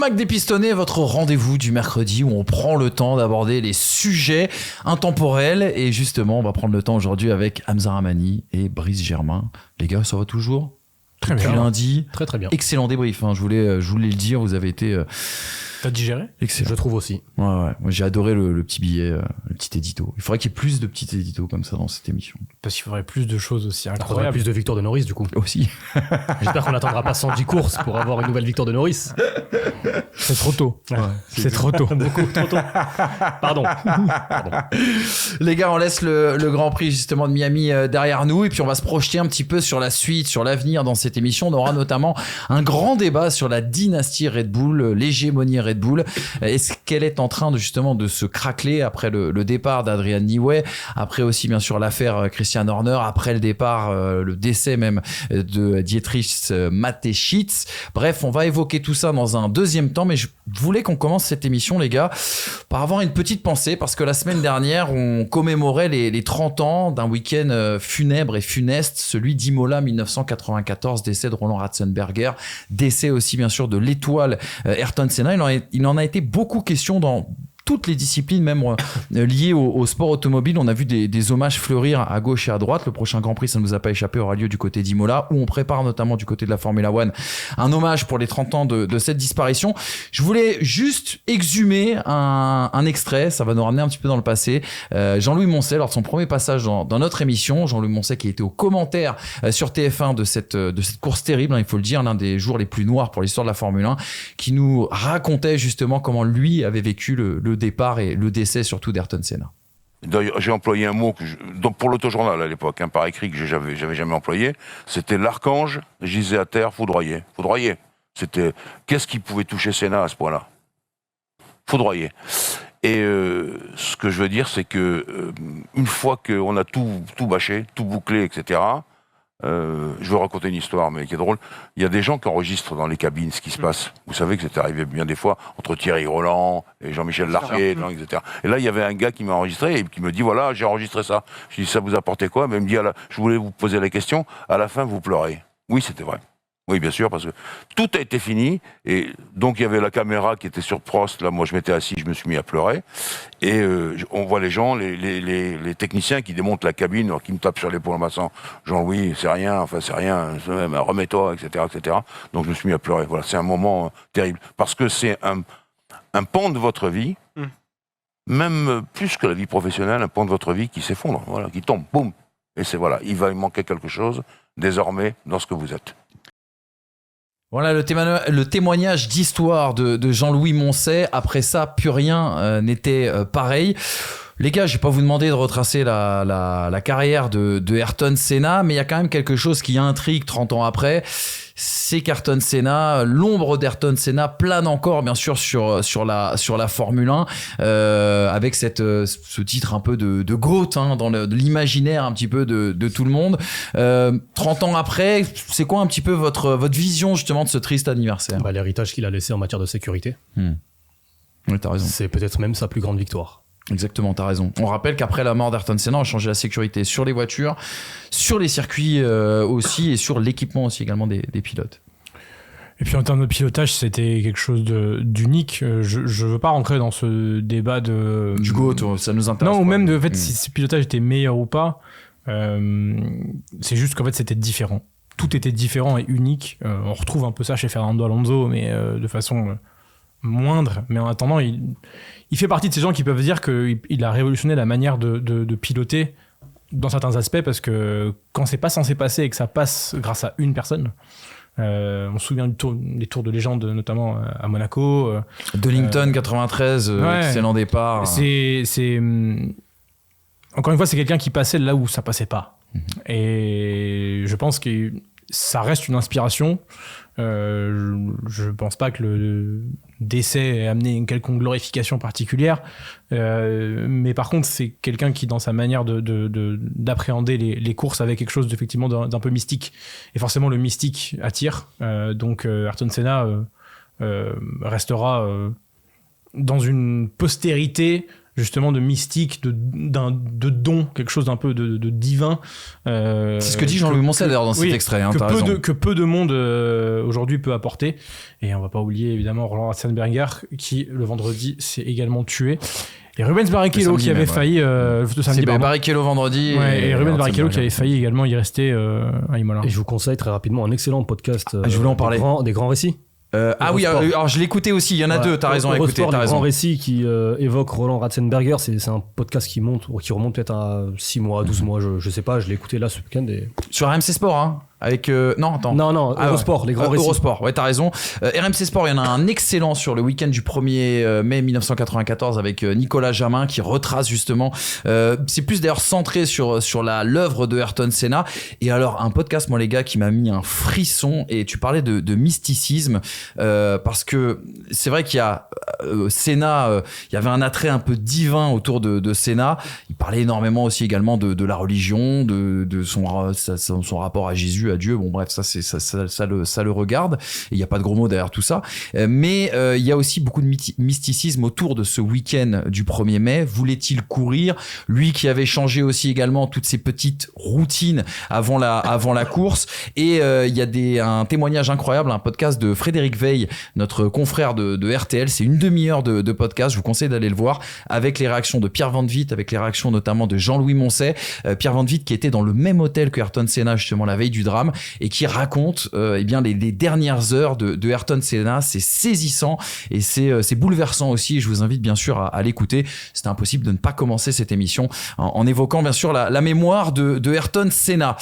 Mac Dépistonné, votre rendez-vous du mercredi où on prend le temps d'aborder les sujets intemporels. Et justement, on va prendre le temps aujourd'hui avec Hamza Rahmani et Brice Germain. Les gars, ça va toujours ? Très Depuis bien. lundi. Très bien. Excellent débrief. Je voulais le dire, vous avez été... T'as digéré ? Excellent. Je trouve aussi. Ouais. Moi, j'ai adoré le petit billet, le petit édito. Il faudrait qu'il y ait plus de petits éditos comme ça dans cette émission. Parce qu'il faudrait plus de choses aussi Il faudrait incroyables. plus de victoires de Norris du coup. Aussi. J'espère qu'on n'attendra pas 110 courses pour avoir une nouvelle victoire de Norris. C'est trop tôt. Ouais, c'est trop tôt. Beaucoup trop tôt. Pardon. Les gars, on laisse le Grand Prix justement de Miami derrière nous et puis on va se projeter un petit peu sur la suite, sur l'avenir dans cette émission. On aura notamment un grand débat sur la dynastie Red Bull, l'hégémonie Red Bull. Est-ce qu'elle est en train de se craqueler après le départ d'Adrian Newey, après aussi bien sûr l'affaire Christian Horner, après le départ, le décès même de Dietrich Mateschitz. Bref, on va évoquer tout ça dans un deuxième temps, mais je voulais qu'on commence cette émission, les gars, par avoir une petite pensée, parce que la semaine dernière, on commémorait les 30 ans d'un week-end funèbre et funeste, celui d'Imola 1994, décès de Roland Ratzenberger, décès aussi bien sûr de l'étoile Ayrton Senna. Il en a été beaucoup question dans toutes les disciplines, même liées au sport automobile. On a vu des hommages fleurir à gauche et à droite. Le prochain Grand Prix, ça ne nous a pas échappé, aura lieu du côté d'Imola, où on prépare notamment du côté de la Formula One un hommage pour les 30 ans de cette disparition. Je voulais juste exhumer un extrait, ça va nous ramener un petit peu dans le passé. Jean-Louis Moncet, lors de son premier passage dans notre émission, Jean-Louis Moncet qui était aux commentaires sur TF1 de cette course terrible, il faut le dire, l'un des jours les plus noirs pour l'histoire de la Formule 1, qui nous racontait justement comment lui avait vécu le départ et le décès surtout d'Ayrton Senna. D'ailleurs, j'ai employé un mot donc pour l'autojournal à l'époque, par écrit, que j'avais jamais employé. C'était l'archange gisait à terre, foudroyé. Foudroyé. C'était qu'est-ce qui pouvait toucher Senna à ce point-là ? Foudroyé. Et ce que je veux dire, c'est que une fois qu'on a tout bâché, tout bouclé, etc. Je veux raconter une histoire, mais qui est drôle. Il y a des gens qui enregistrent dans les cabines ce qui se passe. Vous savez que c'est arrivé bien des fois entre Thierry Roland et Jean-Michel Larquet, etc. Et là, il y avait un gars qui m'a enregistré et qui me dit voilà, j'ai enregistré ça. Je dis ça vous apportait quoi ? Mais il me dit je voulais vous poser la question. À la fin, vous pleurez. Oui, c'était vrai. Oui, bien sûr, parce que tout a été fini, et donc il y avait la caméra qui était sur Prost, là moi je m'étais assis, je me suis mis à pleurer, et on voit les gens, les techniciens qui démontent la cabine, alors, qui me tapent sur l'épaule en massant, Jean-Louis, c'est rien, remets-toi, etc., etc. Donc je me suis mis à pleurer, voilà, c'est un moment terrible, parce que c'est un pan de votre vie, même plus que la vie professionnelle, un pan de votre vie qui s'effondre, voilà, qui tombe, boum, et c'est voilà, il va manquer quelque chose, désormais, dans ce que vous êtes. Voilà le témoignage d'histoire de Jean-Louis Moncet. Après ça, plus rien n'était pareil. Les gars, je vais pas vous demander de retracer la carrière de Ayrton Senna, mais il y a quand même quelque chose qui intrigue 30 ans après. C'est qu'Ayrton Senna, l'ombre d'Ayrton Senna plane encore bien sûr sur la Formule 1 avec ce titre un peu de GOAT dans de l'imaginaire un petit peu de tout le monde. 30 ans après, c'est quoi un petit peu votre vision justement de ce triste anniversaire ? L'héritage qu'il a laissé en matière de sécurité. Oui, t'as raison. C'est peut-être même sa plus grande victoire. Exactement, t'as raison. On rappelle qu'après la mort d'Ayrton Senna, on a changé la sécurité sur les voitures, sur les circuits aussi, et sur l'équipement aussi également des pilotes. Et puis en termes de pilotage, c'était quelque chose d'unique. Je veux pas rentrer dans ce débat du GOAT, ça nous intéresse. Non, ou même de fait si ce pilotage était meilleur ou pas. C'est juste qu'en fait c'était différent. Tout était différent et unique. On retrouve un peu ça chez Fernando Alonso, mais de façon moindre. Mais en attendant, il fait partie de ces gens qui peuvent dire qu'il a révolutionné la manière de piloter dans certains aspects, parce que quand c'est pas censé passer et que ça passe grâce à une personne, on se souvient des tours de légende, notamment à Monaco. Donington 93, excellent départ. Encore une fois, c'est quelqu'un qui passait là où ça passait pas. Et je pense que ça reste une inspiration. Je pense pas que le décès ait amené une quelconque glorification particulière, mais par contre c'est quelqu'un qui dans sa manière d'appréhender les courses avait quelque chose effectivement d'un peu mystique, et forcément le mystique attire, donc Ayrton Senna restera dans une postérité justement de mystique, de don, quelque chose d'un peu de divin. C'est ce que dit Jean-Louis Moncel d'ailleurs dans cet extrait. Hein, que peu de monde aujourd'hui peut apporter. Et on va pas oublier évidemment Roland Ratzenberger qui le vendredi s'est également tué. Et Rubens Barrichello qui avait failli Barrichello vendredi. Et Rubens Barrichello qui avait failli également y rester à Imola. Et je vous conseille très rapidement un excellent podcast je voulais en parler. Des grands récits. Alors je l'ai écouté aussi, il y en a deux, t'as raison à écouter. Des grands récits qui évoquent Roland Ratzenberger, c'est un podcast qui remonte peut-être à 6 mois, 12 mois, je sais pas, je l'ai écouté là ce week-end. Sur RMC Sport, hein. Avec non, Eurosport, les grands récits. Eurosport, ouais, t'as raison. RMC Sport, il y en a un excellent sur le week-end du 1er mai 1994 avec Nicolas Jamin qui retrace justement. C'est plus d'ailleurs centré sur l'œuvre de Ayrton Senna. Et alors un podcast, moi les gars, qui m'a mis un frisson. Et tu parlais de mysticisme parce que c'est vrai qu'il y a Senna, il y avait un attrait un peu divin autour de Senna. Il parlait énormément aussi également de la religion, de son rapport à Jésus, à Dieu. Bon bref, ça le regarde. Et il n'y a pas de gros mots derrière tout ça. Mais il y a aussi beaucoup de mysticisme autour de ce week-end du 1er mai. Voulait-il courir? Lui qui avait changé aussi également toutes ses petites routines avant la course. Et il y a un témoignage incroyable, un podcast de Frédéric Veil, notre confrère de RTL. C'est une demi-heure de podcast. Je vous conseille d'aller le voir avec les réactions de Pierre Van Vliet, avec les réactions notamment de Jean-Louis Moncet. Pierre Van Vliet qui était dans le même hôtel que Ayrton Senna justement la veille du drame et qui raconte les dernières heures de Ayrton Senna. C'est saisissant et c'est bouleversant aussi. Je vous invite bien sûr à l'écouter. C'était impossible de ne pas commencer cette émission en évoquant bien sûr la mémoire de Ayrton Senna.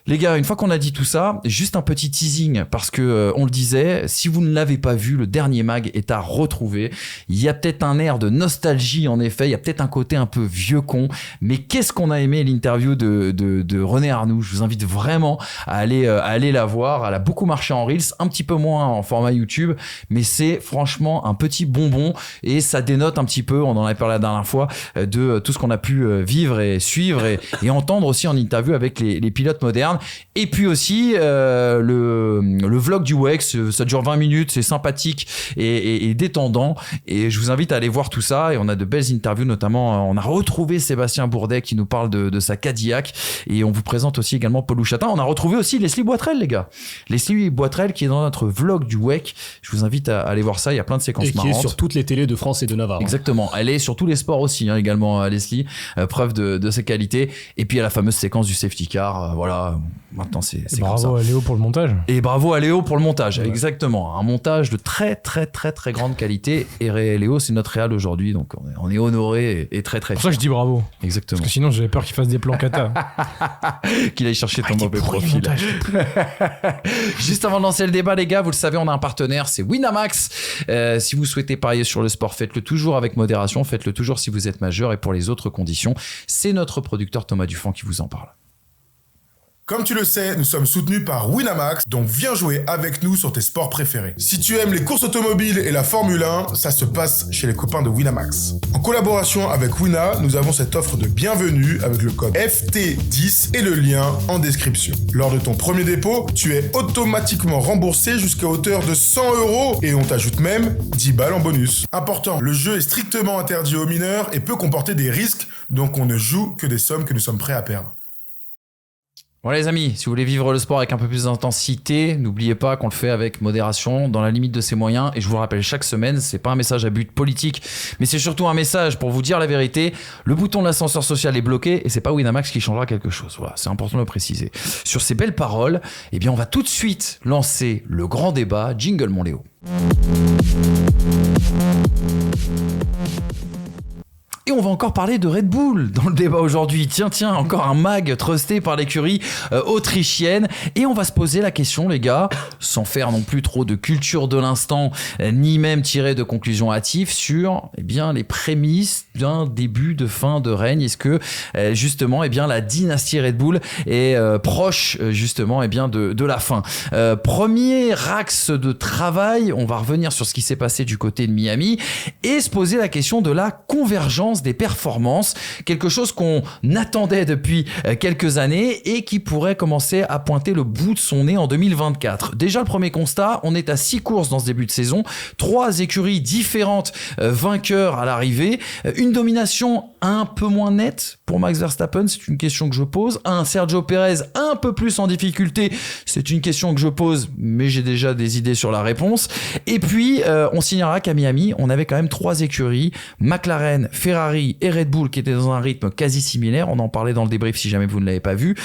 Les gars, une fois qu'on a dit tout ça, juste un petit teasing parce que on le disait, si vous ne l'avez pas vu, le dernier mag est à retrouver. Il y a peut-être un air de nostalgie en effet, il y a peut-être un côté un peu vieux con, mais qu'est-ce qu'on a aimé l'interview de René Arnoux. Je vous invite vraiment à aller la voir. Elle a beaucoup marché en Reels, un petit peu moins en format YouTube, mais c'est franchement un petit bonbon et ça dénote un petit peu, on en avait parlé la dernière fois, de tout ce qu'on a pu vivre et suivre et entendre aussi en interview avec les pilotes modernes. Et puis aussi le vlog du WEC, ça dure 20 minutes, c'est sympathique et détendant et je vous invite à aller voir tout ça. Et on a de belles interviews, notamment on a retrouvé Sébastien Bourdet qui nous parle de sa Cadillac et on vous présente aussi également Paul Louchatin. On a retrouvé aussi Leslie Boitrel, les gars, Leslie Boitrel qui est dans notre vlog du WEC. Je vous invite à aller voir ça, il y a plein de séquences marrantes. Et qui est sur toutes les télés de France et de Navarre. Exactement, elle est sur tous les sports aussi également, Leslie, preuve de ses qualités. Et puis il y a la fameuse séquence du safety car, voilà. Maintenant, c'est comme ça. Bravo à Léo pour le montage. Et bravo à Léo pour le montage, ouais. Exactement. Un montage de très, très, très, très grande qualité. Et Léo, c'est notre réal aujourd'hui, donc on est honoré et très, très fiers. C'est pour ça que je dis bravo. Exactement. Parce que sinon, j'avais peur qu'il fasse des plans cata. Qu'il aille chercher ton mauvais profil. Juste avant de lancer le débat, les gars, vous le savez, on a un partenaire, c'est Winamax. Si vous souhaitez parier sur le sport, faites-le toujours avec modération. Faites-le toujours si vous êtes majeur. Et pour les autres conditions, c'est notre producteur Thomas Dufan qui vous en parle. Comme tu le sais, nous sommes soutenus par Winamax, donc viens jouer avec nous sur tes sports préférés. Si tu aimes les courses automobiles et la Formule 1, ça se passe chez les copains de Winamax. En collaboration avec Wina, nous avons cette offre de bienvenue avec le code FT10 et le lien en description. Lors de ton premier dépôt, tu es automatiquement remboursé jusqu'à hauteur de 100 € et on t'ajoute même 10 balles en bonus. Important, le jeu est strictement interdit aux mineurs et peut comporter des risques, donc on ne joue que des sommes que nous sommes prêts à perdre. Bon les amis, si vous voulez vivre le sport avec un peu plus d'intensité, n'oubliez pas qu'on le fait avec modération, dans la limite de ses moyens. Et je vous le rappelle chaque semaine, c'est pas un message à but politique, mais c'est surtout un message pour vous dire la vérité. Le bouton de l'ascenseur social est bloqué et c'est pas Winamax qui changera quelque chose. Voilà, c'est important de le préciser. Sur ces belles paroles, eh bien on va tout de suite lancer le grand débat. Jingle mon Léo. Et on va encore parler de Red Bull dans le débat aujourd'hui. Tiens, encore un mag trusté par l'écurie autrichienne. Et on va se poser la question, les gars, sans faire non plus trop de culture de l'instant, ni même tirer de conclusions hâtives sur les prémices d'un début de fin de règne. Est-ce que justement la dynastie Red Bull est proche justement de la fin. Premier axe de travail, on va revenir sur ce qui s'est passé du côté de Miami et se poser la question de la convergence des performances, quelque chose qu'on attendait depuis quelques années et qui pourrait commencer à pointer le bout de son nez en 2024. Déjà le premier constat, on est à 6 courses dans ce début de saison, 3 écuries différentes vainqueurs à l'arrivée, Une domination un peu moins nette pour Max Verstappen, c'est une question que je pose. Un Sergio Pérez un peu plus en difficulté, c'est une question que je pose, mais j'ai déjà des idées sur la réponse. Et puis, on signalera qu'à Miami, on avait quand même 3 écuries, McLaren, Ferrari et Red Bull, qui étaient dans un rythme quasi similaire. On en parlait dans le débrief si jamais vous ne l'avez pas vu.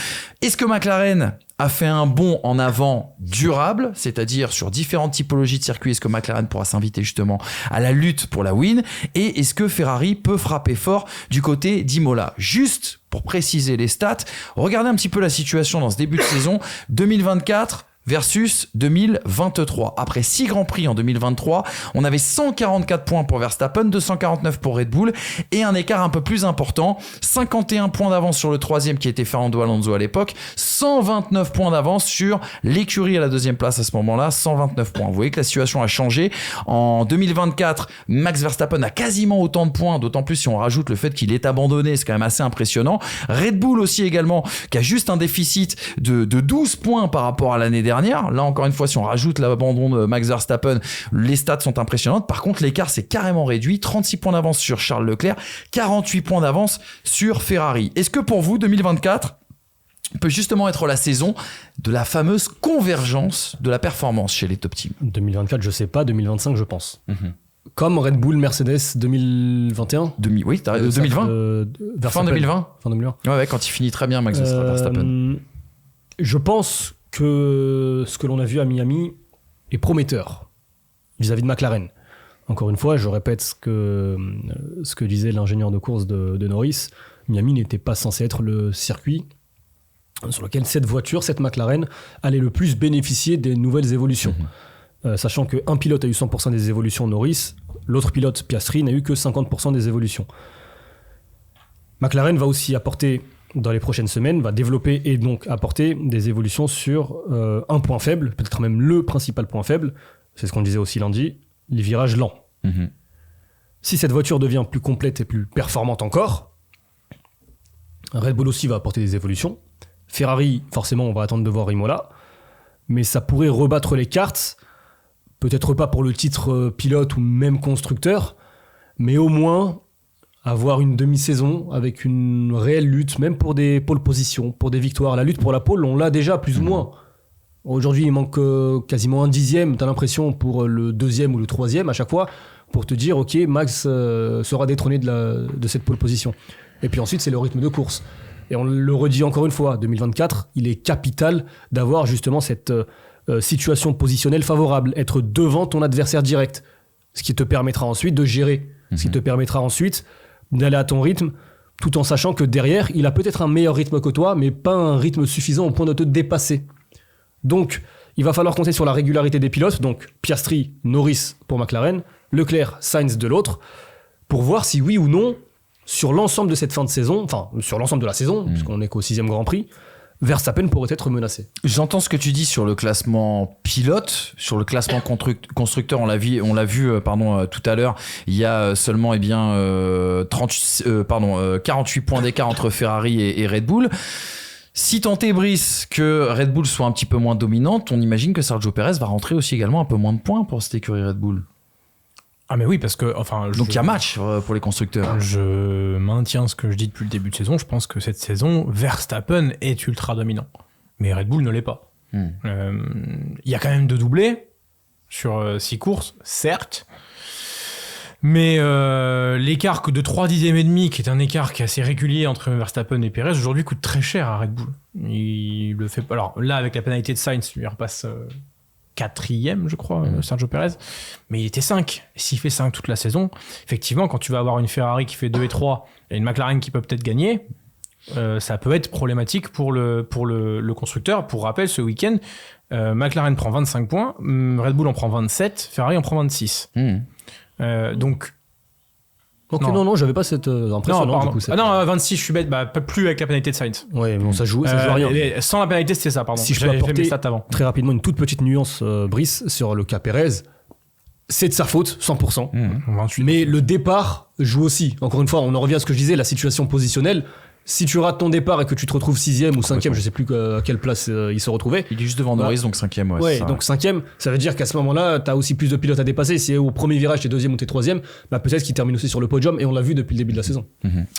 Est-ce que McLaren a fait un bond en avant durable, c'est-à-dire sur différentes typologies de circuits? Est-ce que McLaren pourra s'inviter justement à la lutte pour la win? Et est-ce que Ferrari peut frapper fort du côté d'Imola? Juste pour préciser les stats, regardez un petit peu la situation dans ce début de saison 2024 versus 2023. Après 6 Grands Prix en 2023, on avait 144 points pour Verstappen, 249 pour Red Bull et un écart un peu plus important, 51 points d'avance sur le 3e qui était Fernando Alonso à l'époque, 129 points d'avance sur l'écurie à la 2e place à ce moment-là, 129 points. Vous voyez que la situation a changé. En 2024, Max Verstappen a quasiment autant de points, d'autant plus si on rajoute le fait qu'il est abandonné, c'est quand même assez impressionnant. Red Bull aussi également, qui a juste un déficit de 12 points par rapport à l'année dernière. Là, encore une fois, si on rajoute l'abandon de Max Verstappen, les stats sont impressionnantes. Par contre, l'écart s'est carrément réduit. 36 points d'avance sur Charles Leclerc, 48 points d'avance sur Ferrari. Est-ce que pour vous, 2024 peut justement être la saison de la fameuse convergence de la performance chez les top teams? 2024, je sais pas. 2025, je pense. Comme Red Bull, Mercedes 2021. Oui, 2020. Fin 2020. Fin 2020. Ouais, quand il finit très bien, Max Verstappen. Je pense que ce que l'on a vu à Miami est prometteur vis-à-vis de McLaren. Encore une fois, je répète ce que disait l'ingénieur de course de Norris. Miami n'était pas censé être le circuit sur lequel cette voiture, cette McLaren, allait le plus bénéficier des nouvelles évolutions. Sachant qu'un pilote a eu 100% des évolutions Norris, l'autre pilote, Piastri, n'a eu que 50% des évolutions. McLaren va aussi apporter, dans les prochaines semaines, va développer et donc apporter des évolutions sur un point faible, peut-être même le principal point faible, c'est ce qu'on disait aussi lundi, les virages lents. Si cette voiture devient plus complète et plus performante encore, Red Bull aussi va apporter des évolutions. Ferrari, forcément, on va attendre de voir Imola, mais ça pourrait rebattre les cartes, peut-être pas pour le titre pilote ou même constructeur, mais au moins avoir une demi-saison avec une réelle lutte, même pour des pole positions, pour des victoires. La lutte pour la pole, on l'a déjà plus ou moins. Aujourd'hui, il manque quasiment un dixième, t'as l'impression, pour le 2e ou le 3e à chaque fois, pour te dire, ok, Max sera détrôné de cette pole position. Et puis ensuite, c'est le rythme de course. Et on le redit encore une fois, 2024, il est capital d'avoir justement cette situation positionnelle favorable, être devant ton adversaire direct, ce qui te permettra ensuite de gérer, ce qui te permettra ensuite d'aller à ton rythme, tout en sachant que derrière, il a peut-être un meilleur rythme que toi, mais pas un rythme suffisant au point de te dépasser. Donc, il va falloir compter sur la régularité des pilotes, donc Piastri, Norris pour McLaren, Leclerc, Sainz de l'autre, pour voir si oui ou non, sur l'ensemble de cette fin de saison, enfin, sur l'ensemble de la saison, puisqu'on n'est qu'au 6e Grand Prix, Verstappen pourrait être menacé. J'entends ce que tu dis sur le classement pilote, sur le classement constructeur. On l'a vu tout à l'heure. Il y a seulement 48 points d'écart entre Ferrari et Red Bull. Si tant est, Brice, que Red Bull soit un petit peu moins dominante, on imagine que Sergio Pérez va rentrer aussi également un peu moins de points pour cette écurie Red Bull. Ah mais oui, parce que donc il y a match pour les constructeurs. Je maintiens ce que je dis depuis le début de saison. Je pense que cette saison, Verstappen est ultra dominant, mais Red Bull ne l'est pas. Il y a quand même 2 doublés sur 6 courses, certes, mais l'écart de 3 dixièmes et demi, qui est un écart qui est assez régulier entre Verstappen et Pérez, aujourd'hui coûte très cher à Red Bull. Il le fait pas. Alors là, avec la pénalité de Sainz, il repasse 4e, je crois, Sergio Pérez, mais il était 5. S'il fait 5 toute la saison, effectivement, quand tu vas avoir une Ferrari qui fait 2 et 3 et une McLaren qui peut peut-être gagner, ça peut être problématique pour le constructeur. Pour rappel, ce week-end, McLaren prend 25 points, Red Bull en prend 27, Ferrari en prend 26. Donc... Ok, non, j'avais pas cette impression. Non, du coup, 26, je suis bête, plus avec la pénalité de Sainz. Ouais, bon, ça joue à rien. Sans la pénalité, c'était ça, pardon. Si je peux apporter très rapidement une toute petite nuance, Brice, sur le cas Pérez, c'est de sa faute, 100%. 28. Mais le départ joue aussi. Encore une fois, on en revient à ce que je disais, la situation positionnelle, si tu rates ton départ et que tu te retrouves 6ème ou 5ème, je sais plus à quelle place il se retrouvait. Il est juste devant Norris, donc 5ème. Ouais, donc 5ème, ça veut dire qu'à ce moment-là, t'as aussi plus de pilotes à dépasser. Si au premier virage, t'es 2ème ou t'es 3ème, bah peut-être qu'il termine aussi sur le podium, et on l'a vu depuis le début de la saison.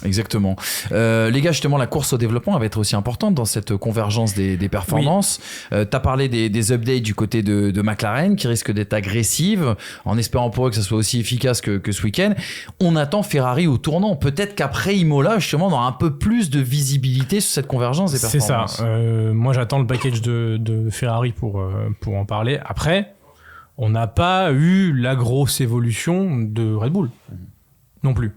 Exactement. Les gars, justement, la course au développement va être aussi importante dans cette convergence des performances. T'as parlé des updates du côté de McLaren qui risquent d'être agressives, en espérant pour eux que ça soit aussi efficace que ce week-end. On attend Ferrari au tournant. Peut-être qu'après Imola, justement, on aura un peu plus de visibilité sur cette convergence des performances. C'est ça. Moi, j'attends le package de Ferrari pour en parler. Après, on n'a pas eu la grosse évolution de Red Bull non plus.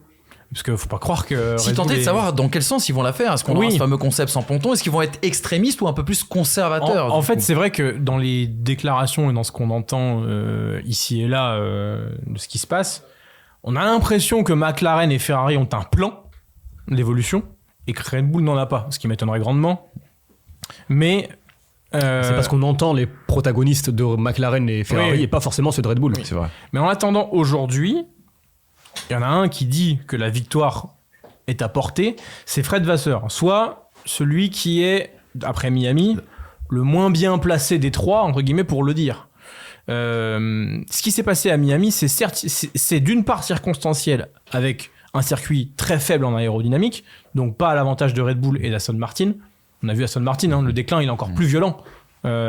Parce qu'il ne faut pas croire que... Si tenter de savoir dans quel sens ils vont la faire. Est-ce qu'on aura ce fameux concept sans ponton? Est-ce qu'ils vont être extrémistes ou un peu plus conservateurs? En fait, c'est vrai que dans les déclarations et dans ce qu'on entend ici et là de ce qui se passe, on a l'impression que McLaren et Ferrari ont un plan d'évolution et que Red Bull n'en a pas, ce qui m'étonnerait grandement. Mais... C'est parce qu'on entend les protagonistes de McLaren et Ferrari et pas forcément ceux de Red Bull. C'est vrai. Mais en attendant, aujourd'hui, il y en a un qui dit que la victoire est à portée, c'est Fred Vasseur. Soit celui qui est, après Miami, le moins bien placé des trois, entre guillemets, pour le dire. Ce qui s'est passé à Miami, c'est d'une part circonstanciel, avec un circuit très faible en aérodynamique, donc pas à l'avantage de Red Bull et d'Aston Martin. On a vu Aston Martin, le déclin il est encore plus violent,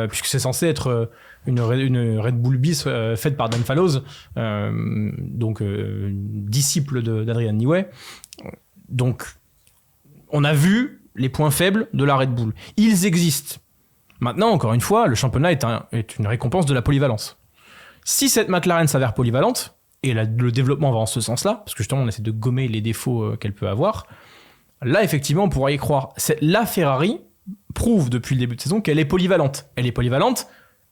puisque c'est censé être une Red Bull bis faite par Dan Fallows, donc disciple d'Adrian Newey. Donc on a vu les points faibles de la Red Bull. Ils existent. Maintenant, encore une fois, le championnat est une récompense de la polyvalence. Si cette McLaren s'avère polyvalente, et le développement va en ce sens-là, parce que justement on essaie de gommer les défauts qu'elle peut avoir, là effectivement on pourra y croire. La Ferrari prouve depuis le début de saison qu'elle est polyvalente. Elle est polyvalente,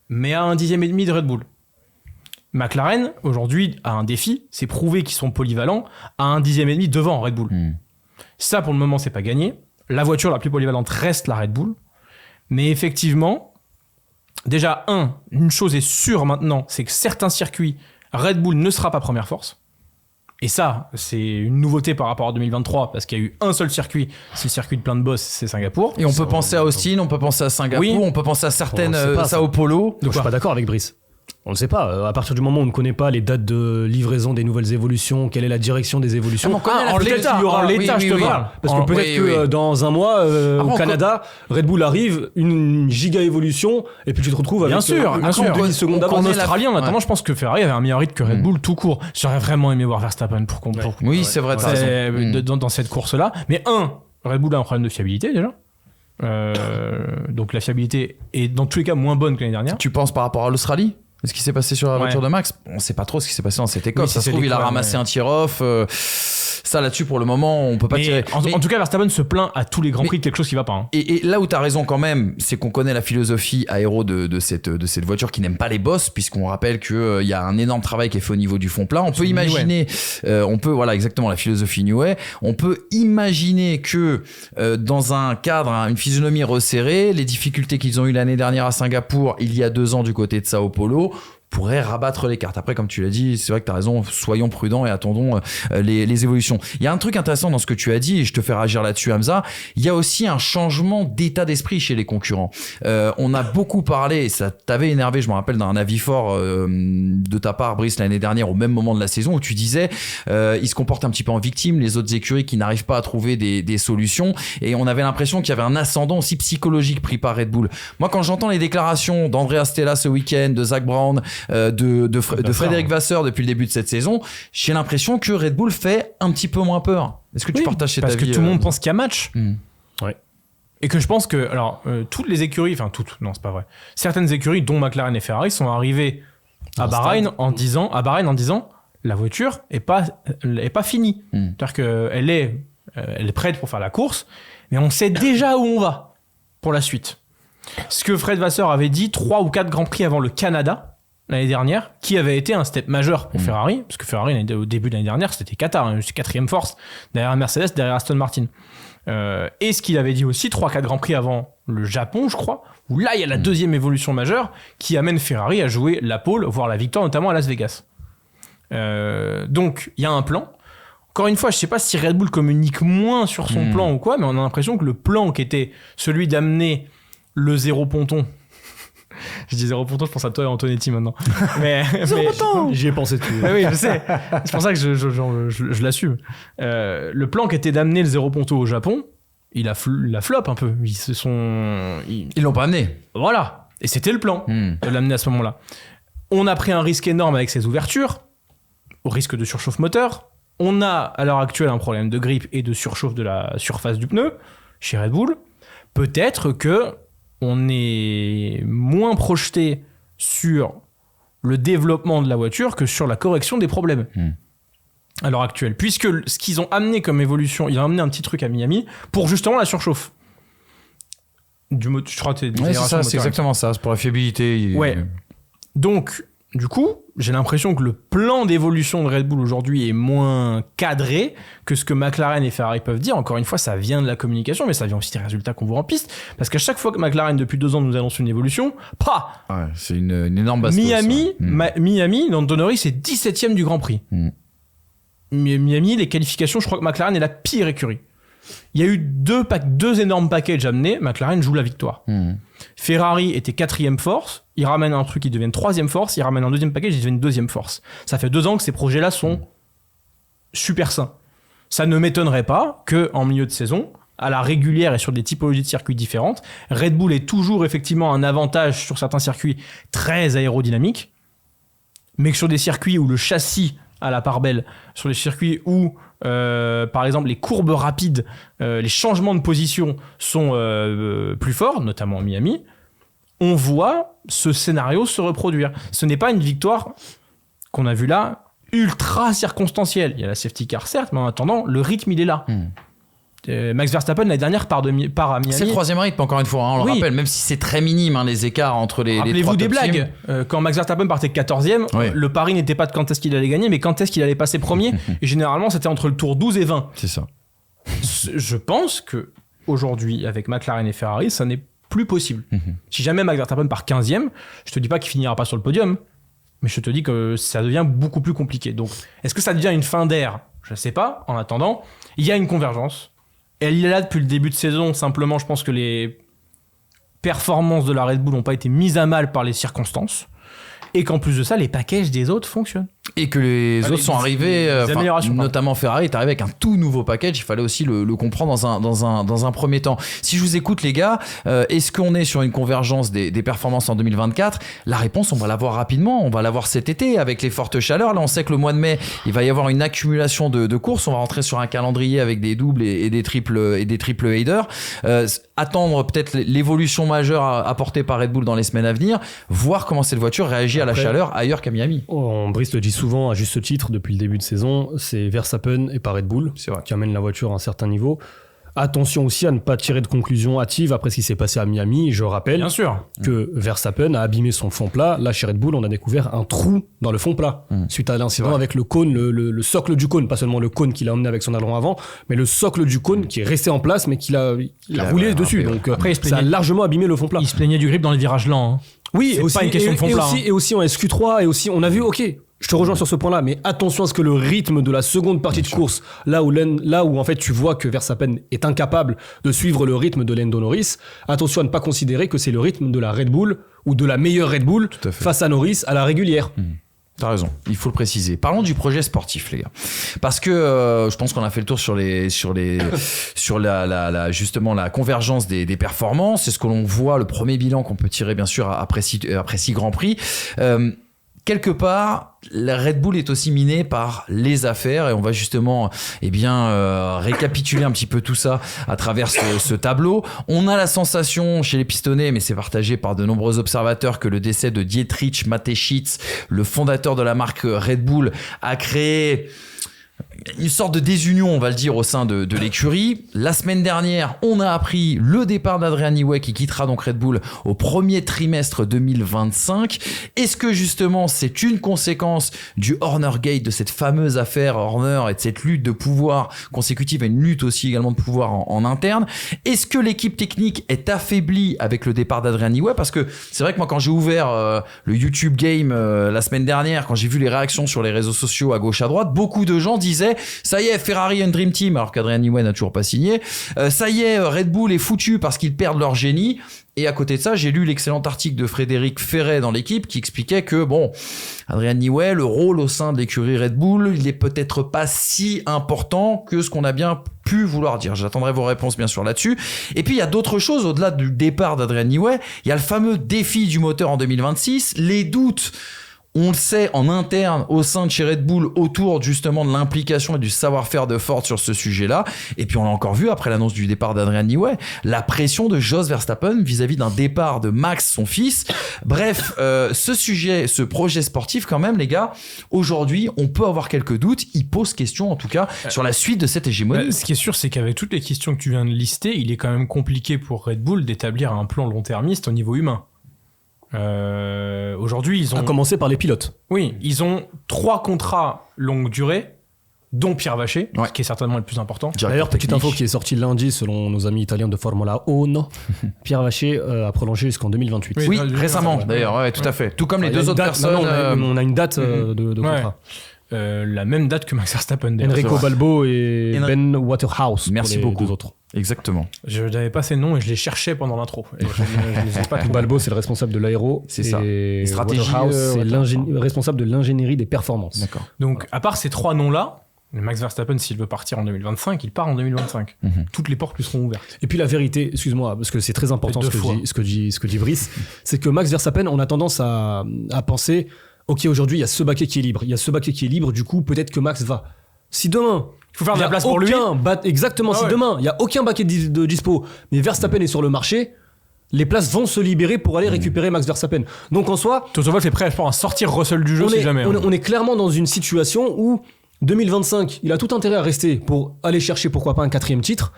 mais à un 10e de Red Bull. McLaren, aujourd'hui, a un défi, c'est prouver qu'ils sont polyvalents à un 10e devant Red Bull. Ça, pour le moment, c'est pas gagné. La voiture la plus polyvalente reste la Red Bull. Mais effectivement, déjà, une chose est sûre maintenant, c'est que certains circuits, Red Bull ne sera pas première force. Et ça, c'est une nouveauté par rapport à 2023, parce qu'il y a eu un seul circuit, c'est le circuit de plein de boss, c'est Singapour. Et on peut penser à Austin, on peut penser à Singapour, on peut penser à certaines Sao Paulo. Je suis pas d'accord avec Brice. On ne sait pas. À partir du moment où on ne connaît pas les dates de livraison des nouvelles évolutions, quelle est la direction des évolutions. En l'état, je te parle. Parce que peut-être que dans un mois, au Canada, Red Bull arrive, une giga évolution, et puis tu te retrouves avec bien sûr. 10 secondes d'avance. En Australie, en attendant, je pense que Ferrari avait un meilleur rythme que Red Bull tout court. J'aurais vraiment aimé voir Verstappen pour Oui, c'est vrai, t'as raison. Dans cette course-là. Mais Red Bull a un problème de fiabilité déjà. Donc la fiabilité est dans tous les cas moins bonne que l'année dernière. Tu penses par rapport à l'Australie? Ce qui s'est passé sur la voiture de Max, on sait pas trop ce qui s'est passé dans cette école. Ça se trouve, il a ramassé un tir-off. Ça, là-dessus, pour le moment, on peut pas tirer. En tout cas, Verstappen se plaint à tous les grands prix de quelque chose qui va pas. Hein. Et là où tu as raison quand même, c'est qu'on connaît la philosophie aéro de cette voiture qui n'aime pas les bosses, puisqu'on rappelle qu'il y a un énorme travail qui est fait au niveau du fond plat. On peut imaginer, voilà exactement la philosophie Newey. On peut imaginer que dans un cadre, une physionomie resserrée, les difficultés qu'ils ont eues l'année dernière à Singapour, il y a 2 ans du côté de Sao Paulo, pourrait rabattre les cartes. Après, comme tu l'as dit, c'est vrai que tu as raison, soyons prudents et attendons les évolutions. Il y a un truc intéressant dans ce que tu as dit, et je te fais réagir là-dessus, Hamza. Il y a aussi un changement d'état d'esprit chez les concurrents. On a beaucoup parlé, et ça t'avait énervé, je me rappelle d'un avis fort de ta part, Brice, l'année dernière, au même moment de la saison, où tu disais ils se comportent un petit peu en victime, les autres écuries qui n'arrivent pas à trouver des solutions, et on avait l'impression qu'il y avait un ascendant aussi psychologique pris par Red Bull. Moi, quand j'entends les déclarations d'Andrea Stella ce week-end, de Zak Brown, de Frédéric Vasseur depuis le début de cette saison, j'ai l'impression que Red Bull fait un petit peu moins peur. Est-ce que tu partages cet avis? Parce que tout le monde pense qu'il y a match. Ouais. Et que je pense que, toutes les écuries, non, c'est pas vrai. Certaines écuries, dont McLaren et Ferrari, sont arrivées à Bahreïn en disant, la voiture est pas finie. C'est-à-dire qu'elle est prête pour faire la course, mais on sait déjà où on va pour la suite. Ce que Fred Vasseur avait dit 3 ou 4 Grands Prix avant le Canada, l'année dernière, qui avait été un step majeur pour Ferrari, parce que Ferrari, au début de l'année dernière, c'était Qatar, c'est 4e force, derrière Mercedes, derrière Aston Martin. Et ce qu'il avait dit aussi, 3-4 Grands Prix avant le Japon, je crois, où là, il y a la 2e évolution majeure qui amène Ferrari à jouer la pole, voire la victoire, notamment à Las Vegas. Donc, il y a un plan. encore une fois, je sais pas si Red Bull communique moins sur son plan ou quoi, mais on a l'impression que le plan qui était celui d'amener le zéro ponton. Je dis zéro ponton, je pense à toi et Antonetti maintenant. Zéro ponton. J'y ai pensé tout. Oui, je sais. C'est pour ça que je l'assume. Le plan qui était d'amener le zéro ponton au Japon, il a flop un peu. Ils l'ont pas amené. Voilà. Et c'était le plan de l'amener à ce moment-là. On a pris un risque énorme avec ces ouvertures, au risque de surchauffe moteur. On a à l'heure actuelle un problème de grippe et de surchauffe de la surface du pneu chez Red Bull. Peut-être que on est moins projeté sur le développement de la voiture que sur la correction des problèmes à l'heure actuelle. Puisque ce qu'ils ont amené comme évolution, ils ont amené un petit truc à Miami pour justement la surchauffe. Je crois que c'est exactement ça, c'est pour la fiabilité. Ouais. Donc, du coup, j'ai l'impression que le plan d'évolution de Red Bull aujourd'hui est moins cadré que ce que McLaren et Ferrari peuvent dire. Encore une fois, ça vient de la communication, mais ça vient aussi des résultats qu'on voit en piste. Parce qu'à chaque fois que McLaren, depuis 2 ans, nous annonce une évolution, c'est une énorme bastos. Miami, Lando Norris est 17ème du Grand Prix. Miami, les qualifications, je crois que McLaren est la pire écurie. Il y a eu 2 énormes packages amenés, McLaren joue la victoire. Ferrari était 4ème force, ils ramènent un truc, ils deviennent 3ème force, ils ramènent un 2e package, ils deviennent 2ème force. Ça fait 2 ans que ces projets-là sont super sains. Ça ne m'étonnerait pas qu'en milieu de saison, à la régulière et sur des typologies de circuits différentes, Red Bull ait toujours effectivement un avantage sur certains circuits très aérodynamiques, mais que sur des circuits où le châssis à la part belle, sur les circuits où par exemple les courbes rapides, les changements de position sont plus forts, notamment en Miami, on voit ce scénario se reproduire. Ce n'est pas une victoire qu'on a vue là ultra circonstancielle. Il y a la safety car certes, mais en attendant le rythme il est là. Max Verstappen l'année dernière part à Miami. C'est le 3e rythme encore une fois, on le rappelle, même si c'est très minime les écarts entre les Rappelez-vous des blagues. teams. Quand Max Verstappen partait 14e, le pari n'était pas de quand est-ce qu'il allait gagner, mais quand est-ce qu'il allait passer premier. Et généralement c'était entre le tour 12 et 20. C'est ça. Je pense que aujourd'hui avec McLaren et Ferrari ça n'est plus possible. Si jamais Max Verstappen part 15e, je te dis pas qu'il finira pas sur le podium, mais je te dis que ça devient beaucoup plus compliqué. Donc est-ce que ça devient une fin d'ère ? Je sais pas. En attendant, il y a une convergence. Elle est là depuis le début de saison, simplement je pense que les performances de la Red Bull n'ont pas été mises à mal par les circonstances, et qu'en plus de ça, les packages des autres fonctionnent. Et que les autres sont arrivés, notamment Ferrari est arrivé avec un tout nouveau package, il fallait aussi le comprendre dans un premier temps. Si je vous écoute les gars, est-ce qu'on est sur une convergence des performances en 2024 ? La réponse, on va la voir rapidement, on va la voir cet été avec les fortes chaleurs. Là, on sait que le mois de mai, il va y avoir une accumulation de courses, on va rentrer sur un calendrier avec des doubles et des triples headers. Attendre peut-être l'évolution majeure apportée par Red Bull dans les semaines à venir, voir comment cette voiture réagit à la chaleur ailleurs qu'à Miami. Brice le dit souvent, à juste titre, depuis le début de saison, c'est Verstappen et pas Red Bull qui amènent la voiture à un certain niveau. Attention aussi à ne pas tirer de conclusions hâtives après ce qui s'est passé à Miami. Je rappelle bien sûr que Verstappen a abîmé son fond plat. Là, chez Red Bull, on a découvert un trou dans le fond plat suite à l'incident avec le cône, le socle du cône, pas seulement le cône qu'il a emmené avec son aileron avant, mais le socle du cône qui est resté en place mais qu'il a roulé dessus. Donc après, ça a largement abîmé le fond plat. Il se plaignait du grip dans les virages lents. Oui, c'est aussi, pas une question de fond plat. Et aussi en SQ3, et aussi on a vu, ok, je te rejoins sur ce point-là, mais attention à ce que le rythme de la seconde partie de course, là où en fait tu vois que Verstappen est incapable de suivre le rythme de Lando Norris, attention à ne pas considérer que c'est le rythme de la Red Bull ou de la meilleure Red Bull face à Norris à la régulière. T'as raison, il faut le préciser. Parlons du projet sportif, les gars, parce que je pense qu'on a fait le tour sur justement la convergence des performances. C'est ce que l'on voit, le premier bilan qu'on peut tirer bien sûr après 6 Grands Prix. Quelque part, la Red Bull est aussi minée par les affaires et on va justement récapituler un petit peu tout ça à travers ce tableau. On a la sensation chez les pistonnés, mais c'est partagé par de nombreux observateurs, que le décès de Dietrich Mateschitz, le fondateur de la marque Red Bull, a créé une sorte de désunion, on va le dire, au sein de l'écurie. La semaine dernière, on a appris le départ d'Adrian Newey qui quittera donc Red Bull au premier trimestre 2025. Est-ce que justement c'est une conséquence du Horner Gate, de cette fameuse affaire Horner et de cette lutte de pouvoir consécutive à une lutte aussi également de pouvoir en interne? Est-ce que l'équipe technique est affaiblie avec le départ d'Adrian Newey? Parce que c'est vrai que moi, quand j'ai ouvert le YouTube Game la semaine dernière, quand j'ai vu les réactions sur les réseaux sociaux à gauche à droite, beaucoup de gens disaient disait ça y est, Ferrari a une Dream Team alors qu'Adrian Newey n'a toujours pas signé. Ça y est, Red Bull est foutu parce qu'ils perdent leur génie. Et à côté de ça, j'ai lu l'excellent article de Frédéric Ferret dans l'équipe qui expliquait que bon, Adrian Newey, le rôle au sein de l'écurie Red Bull, il est peut-être pas si important que ce qu'on a bien pu vouloir dire. J'attendrai vos réponses bien sûr là-dessus. Et puis il y a d'autres choses au-delà du départ d'Adrian Newey. Il y a le fameux défi du moteur en 2026, les doutes. On le sait en interne au sein de chez Red Bull autour justement de l'implication et du savoir-faire de Ford sur ce sujet-là. Et puis on l'a encore vu après l'annonce du départ d'Adrian Newey, la pression de Jos Verstappen vis-à-vis d'un départ de Max, son fils. Bref, ce sujet, ce projet sportif quand même les gars, aujourd'hui on peut avoir quelques doutes. Il pose question en tout cas sur la suite de cette hégémonie. Ce qui est sûr, c'est qu'avec toutes les questions que tu viens de lister, il est quand même compliqué pour Red Bull d'établir un plan long-termiste au niveau humain. Aujourd'hui, ils ont... À commencer par les pilotes. Oui, ils ont 3 contrats longue durée, dont Pierre Vacher, qui est certainement le plus important. D'ailleurs, petite info qui est sortie lundi selon nos amis italiens de Formula 1, Pierre Vacher a prolongé jusqu'en 2028. Oui, récemment d'ailleurs, ouais, tout à fait. Tout comme les deux autres personnes. On a une date de contrat. La même date que Max Verstappen. Enrico Balbo et Ben Waterhouse. Merci beaucoup. Deux autres. Exactement. Je n'avais pas ces noms et je les cherchais pendant l'intro. Je les ai pas tous. Balbo, c'est le responsable de l'aéro. C'est ça. Et stratégie, Waterhouse, c'est responsable de l'ingénierie des performances. D'accord. Donc, à part ces 3 noms-là, Max Verstappen, s'il veut partir en 2025, il part en 2025. Toutes les portes lui seront ouvertes. Et puis la vérité, excuse-moi, parce que c'est très important ce que dit Brice, c'est que Max Verstappen, on a tendance à penser, ok, aujourd'hui, il y a ce baquet qui est libre. Du coup, peut-être que Max va. Si demain... Il faut faire de la place pour lui. Exactement, si demain, il n'y a aucun baquet de dispo, mais Verstappen est sur le marché, les places vont se libérer pour aller récupérer Max Verstappen. Donc en soi... Toto Wolff est prêt à sortir Russell du jeu si jamais. On est clairement dans une situation où 2025, il a tout intérêt à rester pour aller chercher pourquoi pas un 4e titre.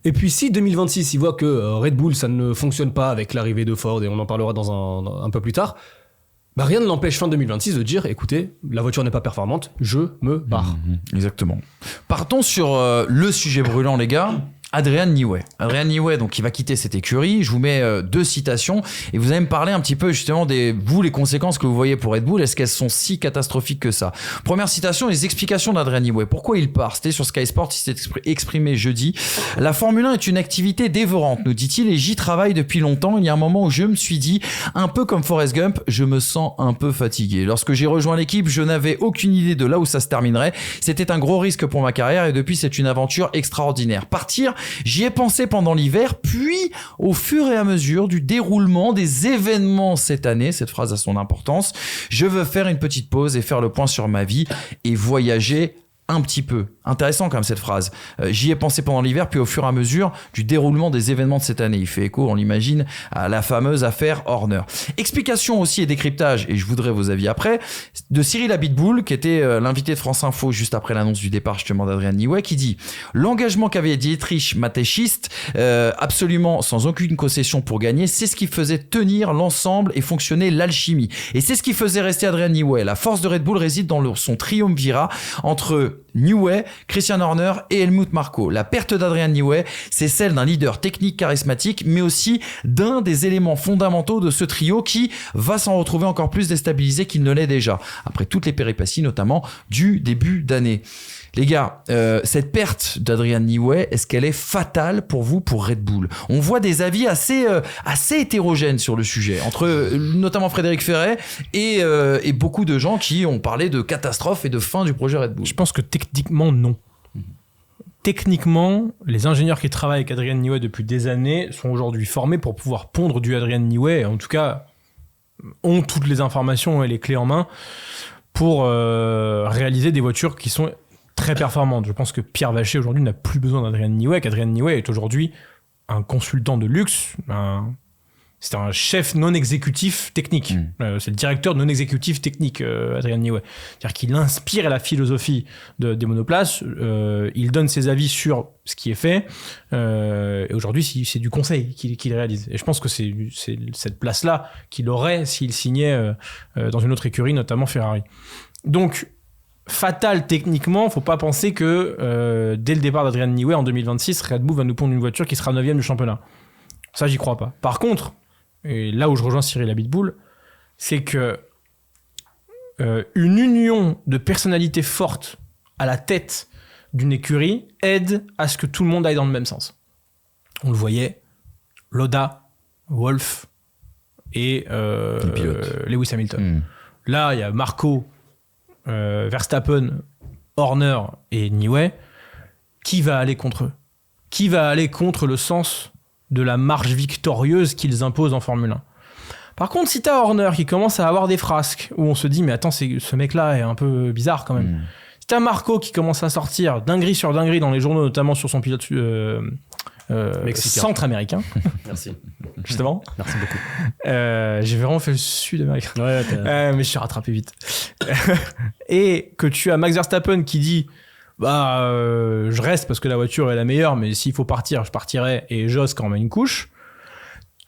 Et puis si 2026, il voit que Red Bull, ça ne fonctionne pas avec l'arrivée de Ford, et on en parlera dans un peu plus tard, bah rien ne l'empêche fin 2026 de dire écoutez, la voiture n'est pas performante, je me barre. Exactement. Partons sur le sujet brûlant les gars. Adrian Newey. Adrian Newey, donc, qui va quitter cette écurie. Je vous mets 2 citations et vous allez me parler un petit peu justement les conséquences que vous voyez pour Red Bull. Est-ce qu'elles sont si catastrophiques que ça? Première citation, les explications d'Adrian Newey. Pourquoi il part? C'était sur Sky Sport, il s'est exprimé jeudi. La Formule 1 est une activité dévorante, nous dit-il, et j'y travaille depuis longtemps. Il y a un moment où je me suis dit, un peu comme Forrest Gump, je me sens un peu fatigué. Lorsque j'ai rejoint l'équipe, je n'avais aucune idée de là où ça se terminerait. C'était un gros risque pour ma carrière et depuis, c'est une aventure extraordinaire. Partir, j'y ai pensé pendant l'hiver, puis au fur et à mesure du déroulement des événements cette année, cette phrase a son importance, je veux faire une petite pause et faire le point sur ma vie et voyager un petit peu. Intéressant quand même cette phrase. J'y ai pensé pendant l'hiver, puis au fur et à mesure du déroulement des événements de cette année. Il fait écho, on l'imagine, à la fameuse affaire Horner. Explication aussi et décryptage, et je voudrais vos avis après, de Cyril Abitboul, qui était l'invité de France Info juste après l'annonce du départ justement d'Adrian Newey, qui dit « L'engagement qu'avait Dietrich Mateschitz, absolument sans aucune concession pour gagner, c'est ce qui faisait tenir l'ensemble et fonctionner l'alchimie. Et c'est ce qui faisait rester Adrian Newey. La force de Red Bull réside dans son triumvirat entre Newey, Christian Horner et Helmut Marko. La perte d'Adrian Newey, c'est celle d'un leader technique charismatique, mais aussi d'un des éléments fondamentaux de ce trio qui va s'en retrouver encore plus déstabilisé qu'il ne l'est déjà, après toutes les péripéties notamment du début d'année. Les gars, cette perte d'Adrian Newey, est-ce qu'elle est fatale pour vous, pour Red Bull? On voit des avis assez hétérogènes sur le sujet, entre notamment Frédéric Ferret et beaucoup de gens qui ont parlé de catastrophe et de fin du projet Red Bull. Je pense que techniquement, non. Techniquement, les ingénieurs qui travaillent avec Adrian Newey depuis des années sont aujourd'hui formés pour pouvoir pondre du Adrian Newey, en tout cas, ont toutes les informations et les clés en main pour réaliser des voitures qui sont très performante. Je pense que Pierre Vacher aujourd'hui n'a plus besoin d'Adrian Newey, qu'Adrian Newey est aujourd'hui un consultant de luxe, c'est un chef non exécutif technique. C'est le directeur non exécutif technique, Adrian Newey. C'est-à-dire qu'il inspire la philosophie des monoplaces, il donne ses avis sur ce qui est fait, et aujourd'hui c'est du conseil qu'il réalise. Et je pense que c'est cette place-là qu'il aurait s'il signait dans une autre écurie, notamment Ferrari. Donc, fatal techniquement, faut pas penser que dès le départ d'Adrian Newey en 2026, Red Bull va nous pondre une voiture qui sera 9e du championnat. Ça, j'y crois pas. Par contre, et là où je rejoins Cyril Abitboul, c'est que une union de personnalités fortes à la tête d'une écurie aide à ce que tout le monde aille dans le même sens. On le voyait, Lauda, Wolff et Lewis Hamilton. Là, il y a Marco, Verstappen, Horner et Newey. Qui va aller contre eux ? Qui va aller contre le sens de la marche victorieuse qu'ils imposent en Formule 1 ? Par contre, si t'as Horner qui commence à avoir des frasques, où on se dit, mais attends, ce mec-là est un peu bizarre quand même. Si t'as Marco qui commence à sortir dinguerie sur dinguerie dans les journaux, notamment sur son pilote centre-américain. Merci. Justement. Merci beaucoup. J'ai vraiment fait le sud-américain. Ouais, mais je suis rattrapé vite. Et que tu as Max Verstappen qui dit je reste parce que la voiture est la meilleure, mais s'il faut partir, je partirai, et Joss quand même une couche.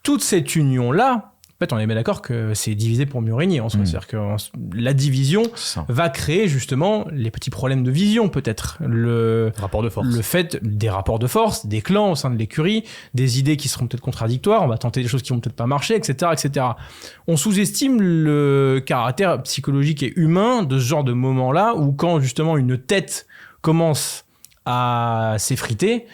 Toute cette union-là, en fait, on est bien d'accord que c'est divisé pour mieux régner en soi. C'est-à-dire que la division va créer justement les petits problèmes de vision, peut-être. Rapport de force. Le fait des rapports de force, des clans au sein de l'écurie, des idées qui seront peut-être contradictoires, on va tenter des choses qui vont peut-être pas marcher, etc., etc. On sous-estime le caractère psychologique et humain de ce genre de moment-là, où quand justement une tête commence à s'effriter,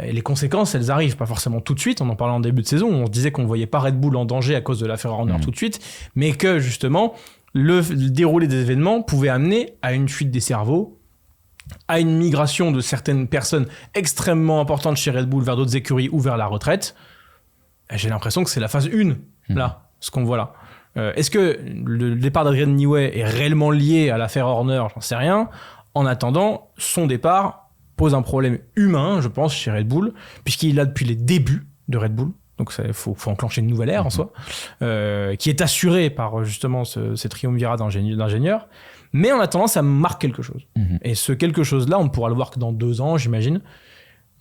et les conséquences, elles arrivent pas forcément tout de suite. On en parlait en début de saison, on se disait qu'on ne voyait pas Red Bull en danger à cause de l'affaire Horner tout de suite, mais que justement, le déroulé des événements pouvait amener à une fuite des cerveaux, à une migration de certaines personnes extrêmement importantes chez Red Bull vers d'autres écuries ou vers la retraite. Et j'ai l'impression que c'est la phase 1, là, ce qu'on voit là. Est-ce que le départ d'Adrian Newey est réellement lié à l'affaire Horner ? J'en sais rien. En attendant, son départ pose un problème humain, je pense, chez Red Bull, puisqu'il est là depuis les débuts de Red Bull. Donc il faut enclencher une nouvelle ère en soi, qui est assurée par justement ces triumvirats d'ingénieurs. Mais en attendant, ça marque quelque chose. Et ce quelque chose-là, on ne pourra le voir que dans 2 ans, j'imagine.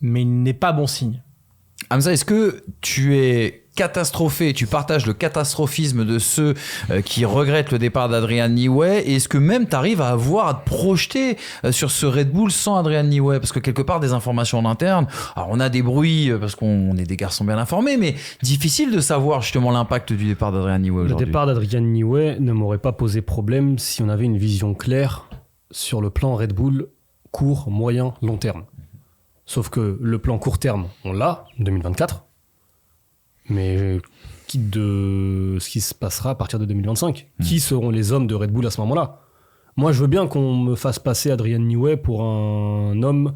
Mais il n'est pas bon signe. Hamza, est-ce que tu es catastrophé, tu partages le catastrophisme de ceux qui regrettent le départ d'Adrian Newey, et est-ce que même tu arrives à te projeter sur ce Red Bull sans Adrian Newey, parce que quelque part des informations en interne, alors on a des bruits parce qu'on est des garçons bien informés, mais difficile de savoir justement l'impact du départ d'Adrian Newey aujourd'hui. Le départ d'Adrian Newey ne m'aurait pas posé problème si on avait une vision claire sur le plan Red Bull court, moyen, long terme. Sauf que le plan court terme, on l'a, 2024, mais quitte de ce qui se passera à partir de 2025. Qui seront les hommes de Red Bull à ce moment-là ? Moi, je veux bien qu'on me fasse passer Adrian Newey pour un homme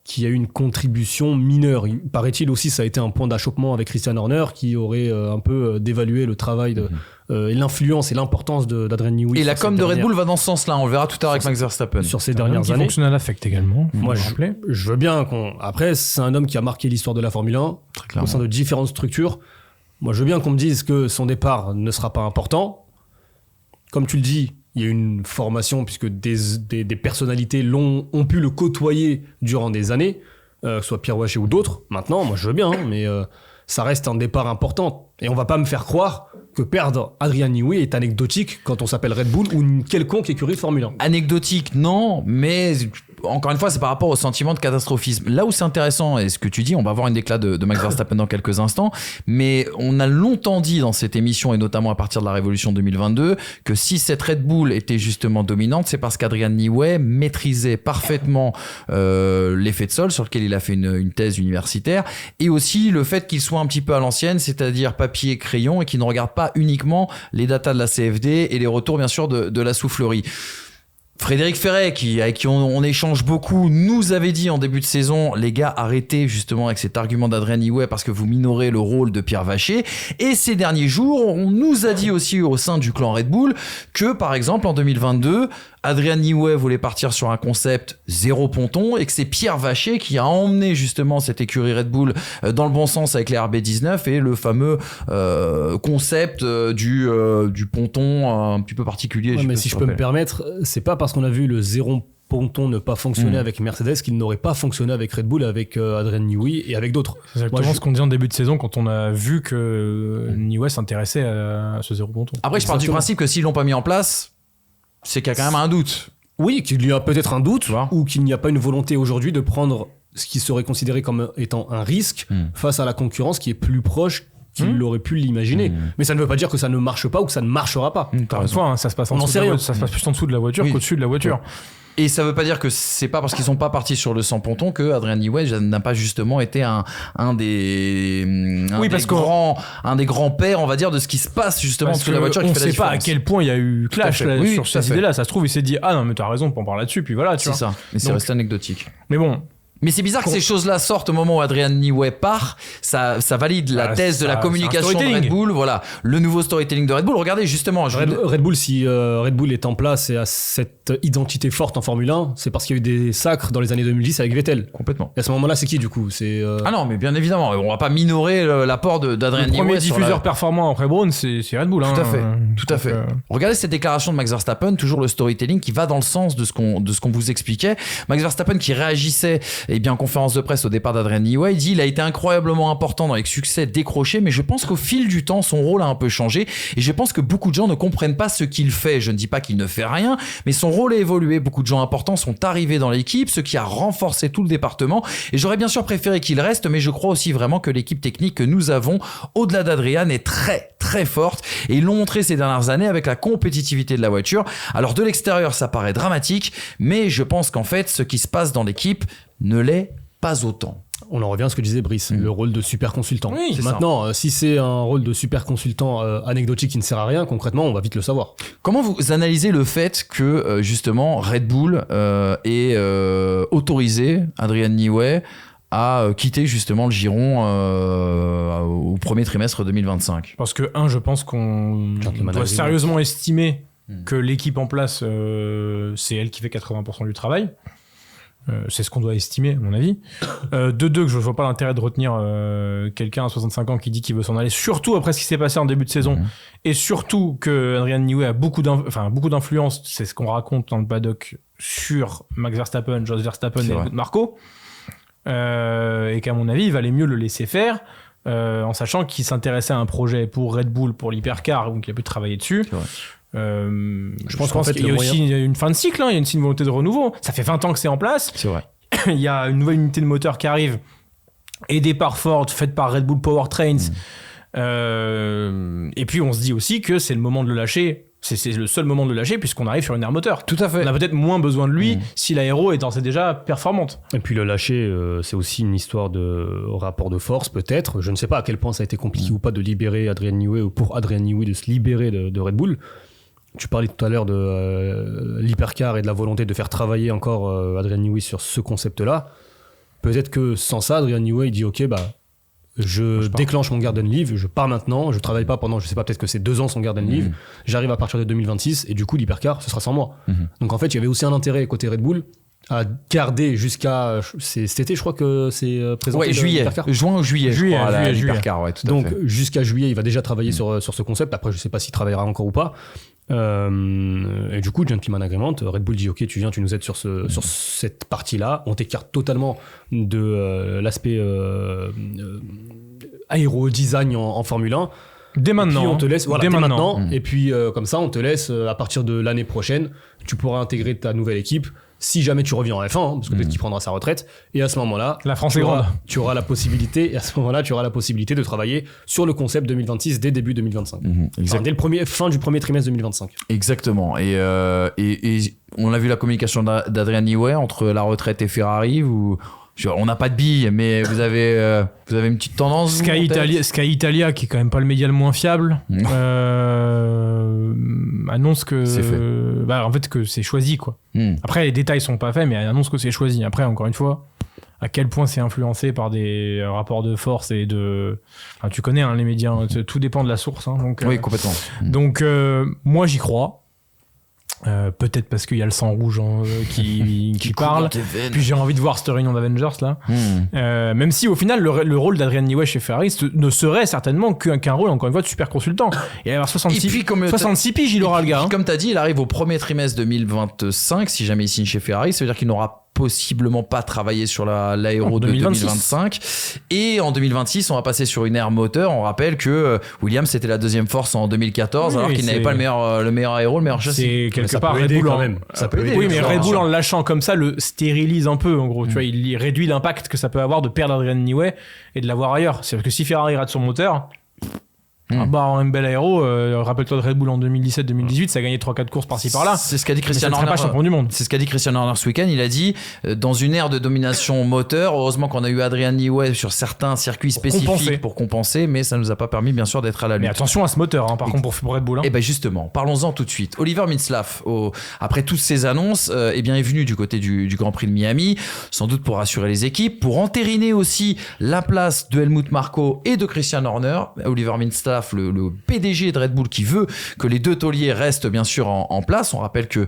qui a eu une contribution mineure. Paraît-il aussi, ça a été un point d'achoppement avec Christian Horner, qui aurait un peu dévalué le travail et l'influence et l'importance d'Adrian Newey. Et la com de Red Bull va dans ce sens-là, on le verra tout à l'heure avec Max Verstappen. Sur ces dernières qui années. Fonctionne à l'affect également. Moi, je veux bien qu'on... Après, c'est un homme qui a marqué l'histoire de la Formule 1 au sein de différentes structures. Moi, je veux bien qu'on me dise que son départ ne sera pas important. Comme tu le dis, il y a une formation, puisque des personnalités ont pu le côtoyer durant des années, que ce soit Pierre Waché ou d'autres. Maintenant, moi je veux bien, mais ça reste un départ important. Et on va pas me faire croire que perdre Adrian Newey est anecdotique quand on s'appelle Red Bull ou une quelconque écurie de Formule 1. Anecdotique, non, mais encore une fois, c'est par rapport au sentiment de catastrophisme. Là où c'est intéressant, et ce que tu dis, on va voir une déclat de Max Verstappen dans quelques instants, mais on a longtemps dit dans cette émission, et notamment à partir de la Révolution 2022, que si cette Red Bull était justement dominante, c'est parce qu'Adrian Newey maîtrisait parfaitement l'effet de sol, sur lequel il a fait une thèse universitaire, et aussi le fait qu'il soit un petit peu à l'ancienne, c'est-à-dire papier, crayon, et qu'il ne regarde pas uniquement les datas de la CFD et les retours bien sûr de la soufflerie. Frédéric Ferret, avec qui on échange beaucoup, nous avait dit en début de saison, les gars, arrêtez justement avec cet argument d'Adrian Newey parce que vous minorez le rôle de Pierre Vacher. Et ces derniers jours, on nous a dit aussi au sein du clan Red Bull que, par exemple, en 2022, Adrian Newey voulait partir sur un concept zéro ponton et que c'est Pierre Vacher qui a emmené justement cette écurie Red Bull dans le bon sens avec les RB19 et le fameux concept du ponton un petit peu particulier. Ouais, mais si je peux me permettre, c'est pas parce qu'on a vu le zéro ponton ne pas fonctionner avec Mercedes qu'il n'aurait pas fonctionné avec Red Bull, avec Adrian Newey et avec d'autres. C'est exactement ce qu'on dit en début de saison quand on a vu que Newey s'intéressait à ce zéro ponton. Après, je pars du principe que s'ils l'ont pas mis en place, c'est qu'il y a quand même un doute. Oui, qu'il y a peut-être un doute, ou qu'il n'y a pas une volonté aujourd'hui de prendre ce qui serait considéré comme étant un risque face à la concurrence qui est plus proche qu'il aurait pu l'imaginer. Mais ça ne veut pas dire que ça ne marche pas ou que ça ne marchera pas. T'as raison, ça se passe en dessous, ça se passe plus en dessous de la voiture qu'au-dessus de la voiture. Et ça veut pas dire que c'est pas parce qu'ils sont pas partis sur le 100 pontons que Adrian Newey n'a pas justement été un des grands pères, on va dire, de ce qui se passe justement parce sur la voiture qui fait la différence. On sait pas à quel point il y a eu clash là, oui, sur ces idées-là. Ça se trouve, il s'est dit ah non mais t'as raison, on parle là-dessus, puis voilà, tu vois. C'est ça. Mais c'est resté anecdotique. Mais bon. Mais c'est bizarre que ces choses-là sortent au moment où Adrian Newey part. Ça valide la thèse de la communication de Red Bull. Voilà, le nouveau storytelling de Red Bull. Regardez justement. Red Bull, si Red Bull est en place et a cette identité forte en Formule 1, c'est parce qu'il y a eu des sacres dans les années 2010 avec Vettel. Complètement. Et à ce moment-là, c'est qui du coup ? Ah non, mais bien évidemment, on va pas minorer l'apport d'Adrian Newey. Le premier diffuseur performant après Braun, c'est Red Bull. Tout à fait. Regardez cette déclaration de Max Verstappen, toujours le storytelling qui va dans le sens de ce qu'on vous expliquait. Max Verstappen qui réagissait en conférence de presse au départ d'Adrian Newey, il dit il a été incroyablement important dans les succès décrochés, mais je pense qu'au fil du temps son rôle a un peu changé et je pense que beaucoup de gens ne comprennent pas ce qu'il fait. Je ne dis pas qu'il ne fait rien, mais son rôle a évolué. Beaucoup de gens importants sont arrivés dans l'équipe, ce qui a renforcé tout le département et j'aurais bien sûr préféré qu'il reste, mais je crois aussi vraiment que l'équipe technique que nous avons au-delà d'Adrian est très très forte et ils l'ont montré ces dernières années avec la compétitivité de la voiture. Alors de l'extérieur ça paraît dramatique, mais je pense qu'en fait ce qui se passe dans l'équipe ne l'est pas autant. On en revient à ce que disait Brice, le rôle de super consultant. Oui, maintenant, si c'est un rôle de super consultant anecdotique qui ne sert à rien, concrètement, on va vite le savoir. Comment vous analysez le fait que, justement, Red Bull ait autorisé Adrian Newey à quitter justement le giron au premier trimestre 2025 ? Parce que, je pense qu'on doit sérieusement estimer que l'équipe en place, c'est elle qui fait 80% du travail. C'est ce qu'on doit estimer, à mon avis. De deux, que je ne vois pas l'intérêt de retenir quelqu'un à 65 ans qui dit qu'il veut s'en aller, surtout après ce qui s'est passé en début de saison, et surtout que Adrian Newey a beaucoup d'influence, c'est ce qu'on raconte dans le paddock, sur Max Verstappen, Jos Verstappen et Marco, et qu'à mon avis, il valait mieux le laisser faire, en sachant qu'il s'intéressait à un projet pour Red Bull, pour l'hypercar, donc il a pu travailler dessus. Je pense qu'en fait, qu'il y a aussi une fin de cycle, il y a une volonté de renouveau. Ça fait 20 ans que c'est en place. C'est vrai. Il y a une nouvelle unité de moteur qui arrive, aidée par Ford, faite par Red Bull Powertrains. Et puis on se dit aussi que c'est le moment de le lâcher. C'est le seul moment de le lâcher puisqu'on arrive sur une aire moteur. Tout à fait. On a peut-être moins besoin de lui si l'aéro est déjà performante. Et puis le lâcher, c'est aussi une histoire de rapport de force peut-être. Je ne sais pas à quel point ça a été compliqué ou pas de libérer Adrian Newey ou pour Adrian Newey de se libérer de Red Bull. Tu parlais tout à l'heure de l'hypercar et de la volonté de faire travailler encore Adrian Newey sur ce concept-là. Peut-être que sans ça, Adrian Newey il dit ok, je déclenche mon garden leave, je pars maintenant, je travaille pas pendant, je sais pas, peut-être que c'est 2 ans son garden leave, j'arrive à partir de 2026 et du coup l'hypercar ce sera sans moi. Donc en fait il y avait aussi un intérêt côté Red Bull à garder jusqu'à cet été, je crois que c'est présenté juin ou juillet l'hypercar, ouais, tout à donc fait. Jusqu'à juillet il va déjà travailler sur ce concept. Après je sais pas s'il travaillera encore ou pas. Et du coup, Gentleman Agreement, Red Bull dit ok, tu viens, tu nous aides sur cette partie-là, on t'écarte totalement de l'aspect aéro-design en Formule 1. Dès maintenant. Et puis on te laisse, dès maintenant. Mmh. Et puis comme ça, on te laisse à partir de l'année prochaine, tu pourras intégrer ta nouvelle équipe. Si jamais tu reviens en F1, parce que peut-être qu'il prendra sa retraite, et à ce moment-là, la France est grande. Tu auras la possibilité, et à ce moment-là, tu auras la possibilité de travailler sur le concept 2026 dès début 2025. Enfin, dès fin du premier trimestre 2025. Exactement. Et on a vu la communication d'Adrian Newey entre la retraite et Ferrari. On n'a pas de billes, mais vous avez une petite tendance. Sky Italia, qui est quand même pas le média le moins fiable, annonce que c'est fait. En fait que c'est choisi quoi. Après les détails sont pas faits, mais elle annonce que c'est choisi. Après encore une fois, à quel point c'est influencé par des rapports de force et tu connais les médias, tout dépend de la source. Donc, oui, complètement. Donc moi j'y crois. Peut-être parce qu'il y a le sang rouge qui parle, puis j'ai envie de voir cette réunion d'Avengers là. Même si au final le rôle d'Adrian Newey chez Ferrari ne serait certainement qu'un rôle encore une fois de super consultant. Il va y avoir 66 piges il aura le gars. Comme tu as dit, il arrive au premier trimestre 2025 si jamais il signe chez Ferrari, ça veut dire qu'il n'aura possiblement pas travailler sur l'aéro de 2025 et en 2026 on va passer sur une ère moteur. On rappelle que Williams c'était la deuxième force en 2014 alors qu'il n'avait pas le meilleur aéro, le meilleur châssis. C'est quelque part Red Bull quand même. Ça peut aider. Oui, mais Red Bull en le lâchant comme ça le stérilise un peu en gros. Tu vois, il réduit l'impact que ça peut avoir de perdre Adrian Newey et de l'avoir ailleurs. C'est parce que si Ferrari rate son moteur, Un bel aéro, rappelle-toi de Red Bull en 2017-2018, ça a gagné 3-4 courses par-ci par-là. C'est ce qu'a dit Mais Christian ça ne serait Horner. pas champion du monde. C'est ce qu'a dit Christian Horner ce week-end. Il a dit dans une ère de domination moteur, heureusement qu'on a eu Adrian Newey sur certains circuits spécifiques pour compenser, mais ça nous a pas permis bien sûr d'être à la lutte. Mais attention à ce moteur, par contre, pour Red Bull. Et ben justement, parlons-en tout de suite. Oliver Mintzlaff, après toutes ces annonces, est venu du côté du Grand Prix de Miami, sans doute pour rassurer les équipes, pour entériner aussi la place de Helmut Marko et de Christian Horner. Oliver Mintzlaff, le PDG de Red Bull, qui veut que les deux tauliers restent bien sûr en place. On rappelle que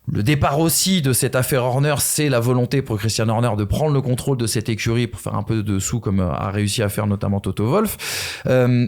le départ aussi de cette affaire Horner, c'est la volonté pour Christian Horner de prendre le contrôle de cette écurie pour faire un peu de sous comme a réussi à faire notamment Toto Wolff.